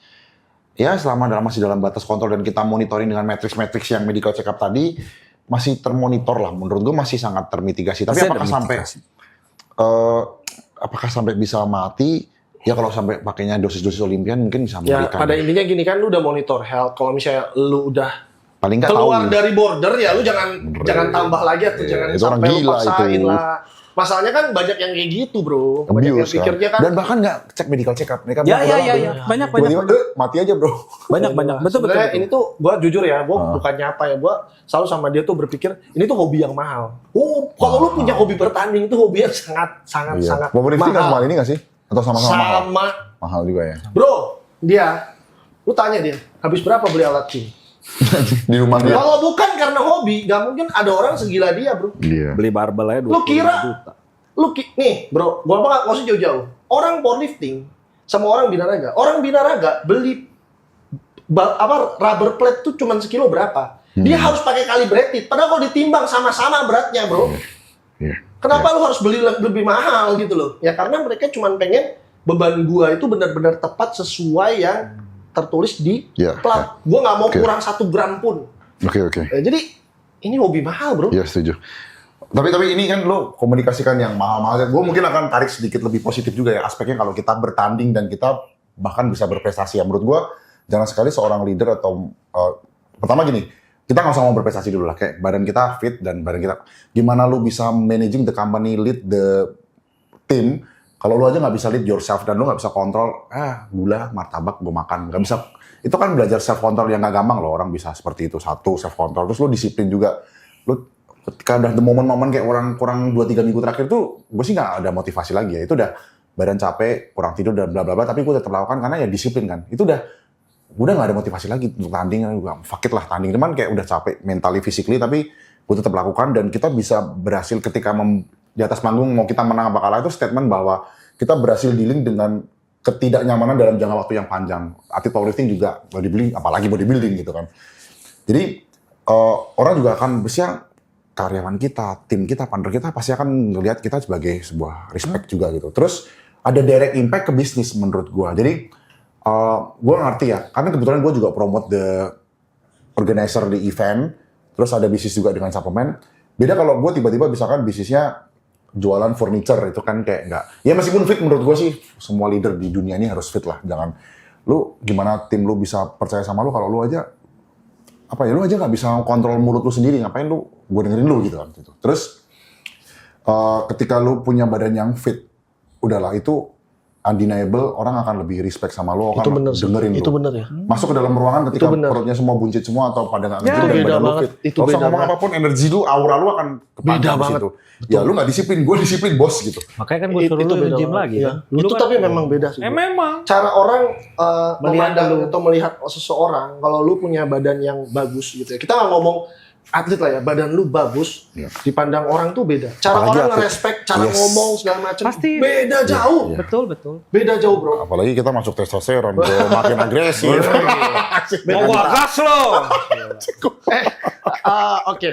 Ya selama masih dalam batas kontrol dan kita monitoring dengan matrix yang medical check up tadi masih termonitor lah, menurut gua masih sangat termitigasi. Tapi apakah sampai bisa mati? Ya kalau sampai pakainya dosis-dosis Olimpian mungkin bisa Ya memberikan. pada intinya gini kan, lu udah monitor health. Kalau misalnya lu udah paling nggak keluar tahu. dari border ya lu jangan tambah lagi atau jangan itu orang sampai lu gila paksain itu. lah. Masalahnya kan banyak yang kayak gitu, bro. Banyak yang Abuse, pikirnya kan. Dan bahkan nggak cek medical check up. Mereka Ya. bilang, tiba-tiba, mati aja bro. Banyak. Betul. Sebenarnya ini tuh gue jujur ya, gue bukannya apa ya, gue selalu sama dia tuh berpikir ini tuh hobi yang mahal. Kalau lu punya hobi bertanding itu hobi yang sangat Powerlifting nggak mahal. sama ini nggak sih? Atau sama-sama mahal? Sama, Mahal juga ya. bro. Lu tanya dia, habis berapa beli alat gym? Di rumah dia. Kalau bukan karena hobi, gak mungkin ada orang segila dia, bro. Iya. Beli barbel aja 20 Lu kira, juta. nih bro, gua nggak usah jauh-jauh. Orang powerlifting sama orang binaraga. Orang binaraga beli rubber plate tuh cuman sekilo berapa? Dia harus pakai calibrated. Padahal kalau ditimbang sama-sama beratnya, bro. Iya. Kenapa lu harus beli lebih mahal gitu loh? Ya karena mereka cuman pengen beban gua itu benar-benar tepat sesuai yang tertulis di plat. Gua nggak mau kurang 1 gram pun. Oke. Jadi ini hobi mahal, bro. Iya setuju. Tapi ini kan lo komunikasikan yang mahal-mahal. Gue mungkin akan tarik sedikit lebih positif juga ya aspeknya kalau kita bertanding dan kita bahkan bisa berprestasi. Ya menurut gue jangan sekali seorang leader atau pertama gini, kita nggak usah mau berprestasi dulu lah. Kayak badan kita fit dan badan kita gimana lo bisa managing the company, lead the team. Kalau lo aja nggak bisa lead yourself dan lo nggak bisa kontrol, gula, martabak gue makan, nggak bisa. Itu kan belajar self control yang nggak gampang loh, orang bisa seperti itu. Satu self control, terus lo disiplin juga. Lo ketika udah the momen-momen kayak orang kurang 2-3 minggu terakhir tuh, gue sih nggak ada motivasi lagi ya. Itu udah badan capek, kurang tidur dan bla bla bla, tapi gue tetap lakukan karena ya disiplin kan. Itu udah nggak ada motivasi lagi untuk tanding, gue fuck it lah tanding. Cuman kayak udah capek mentally, physically, tapi gue tetap lakukan dan kita bisa berhasil ketika di atas panggung mau kita menang apa kalah itu statement bahwa kita berhasil dealing dengan ketidaknyamanan dalam jangka waktu yang panjang. Atlet powerlifting juga bodybuilding, apalagi bodybuilding gitu kan. Jadi orang juga akan biasanya karyawan kita, tim kita, partner kita pasti akan melihat kita sebagai sebuah respect juga gitu. Terus ada direct impact ke bisnis menurut gue. Jadi gue ngerti ya, karena kebetulan gue juga promote the organizer di event, terus ada bisnis juga dengan suplemen. Beda kalau gue tiba-tiba misalkan bisnisnya jualan furniture, itu kan kayak enggak. Ya meskipun fit menurut gue sih, semua leader di dunia ini harus fit lah. Jangan, lu gimana tim lu bisa percaya sama lu kalau lu aja, lu aja nggak bisa kontrol mulut lu sendiri, ngapain lu gue dengerin lu gitu kan. Gitu. Terus ketika lu punya badan yang fit, udahlah itu undeniable, orang akan lebih respect sama lu, Itu akan bener sih. dengerin Itu lu. bener ya. Masuk ke dalam ruangan ketika Itu bener. perutnya semua buncit semua atau pada nggak Ya, ngerti dan beda badan lu banget. fit. Itu Gak usah beda ngomong banget. apapun, energi lu, aura lu akan kepandang Beda di banget. situ. Ya lu nggak disiplin, gue disiplin bos gitu. Makanya kan gue suruh lu beda gym banget. lagi Iya. kan. Itu kan- tapi memang beda sih. Bro. memang. Cara orang Melihat memandang lu. atau melihat seseorang kalau lu punya badan yang bagus gitu ya. Kita nggak ngomong atlet lah ya, badan lu bagus, Iya. dipandang orang tuh beda. Cara Apalagi orang atlet. nge-respect, cara Yes. ngomong segala macam Pasti. beda jauh. Iya. Betul. Beda jauh, Bro. Apalagi kita masuk testosteron, bro, makin agresif. Mau gua gas lo. Oke.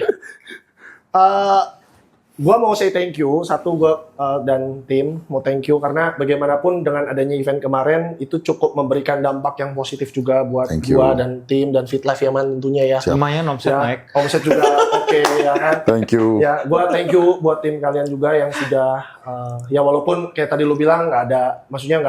Gua mau say thank you, satu gua dan tim mau thank you karena bagaimanapun dengan adanya event kemarin itu cukup memberikan dampak yang positif juga buat Thank you. gua dan tim dan Fit Life Yaman tentunya ya. Siap. Lumayan omset Ya, naik. omset juga oke ya kan. Thank you. Ya, gua thank you buat tim kalian juga yang sudah ya walaupun kayak tadi lu bilang nggak ada, maksudnya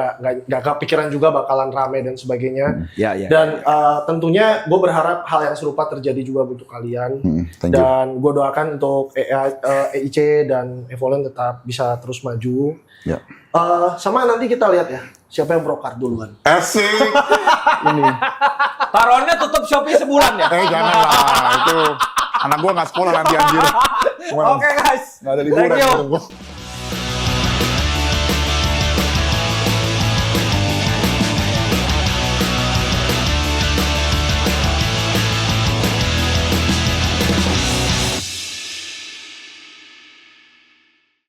nggak kepikiran juga bakalan rame dan sebagainya. Ya. Dan tentunya gue berharap hal yang serupa terjadi juga untuk kalian. Thank you. Dan gue doakan untuk EIC dan Evolen tetap bisa terus maju. Ya. Sama nanti kita lihat ya siapa yang brokar duluan. Asik. Ini. Taruhannya tutup Shopee sebulan ya. Jangan lah, itu anak gua nggak sekolah nanti anjir. Oke guys. Nggak ada liburan. Thank you. bareng gua.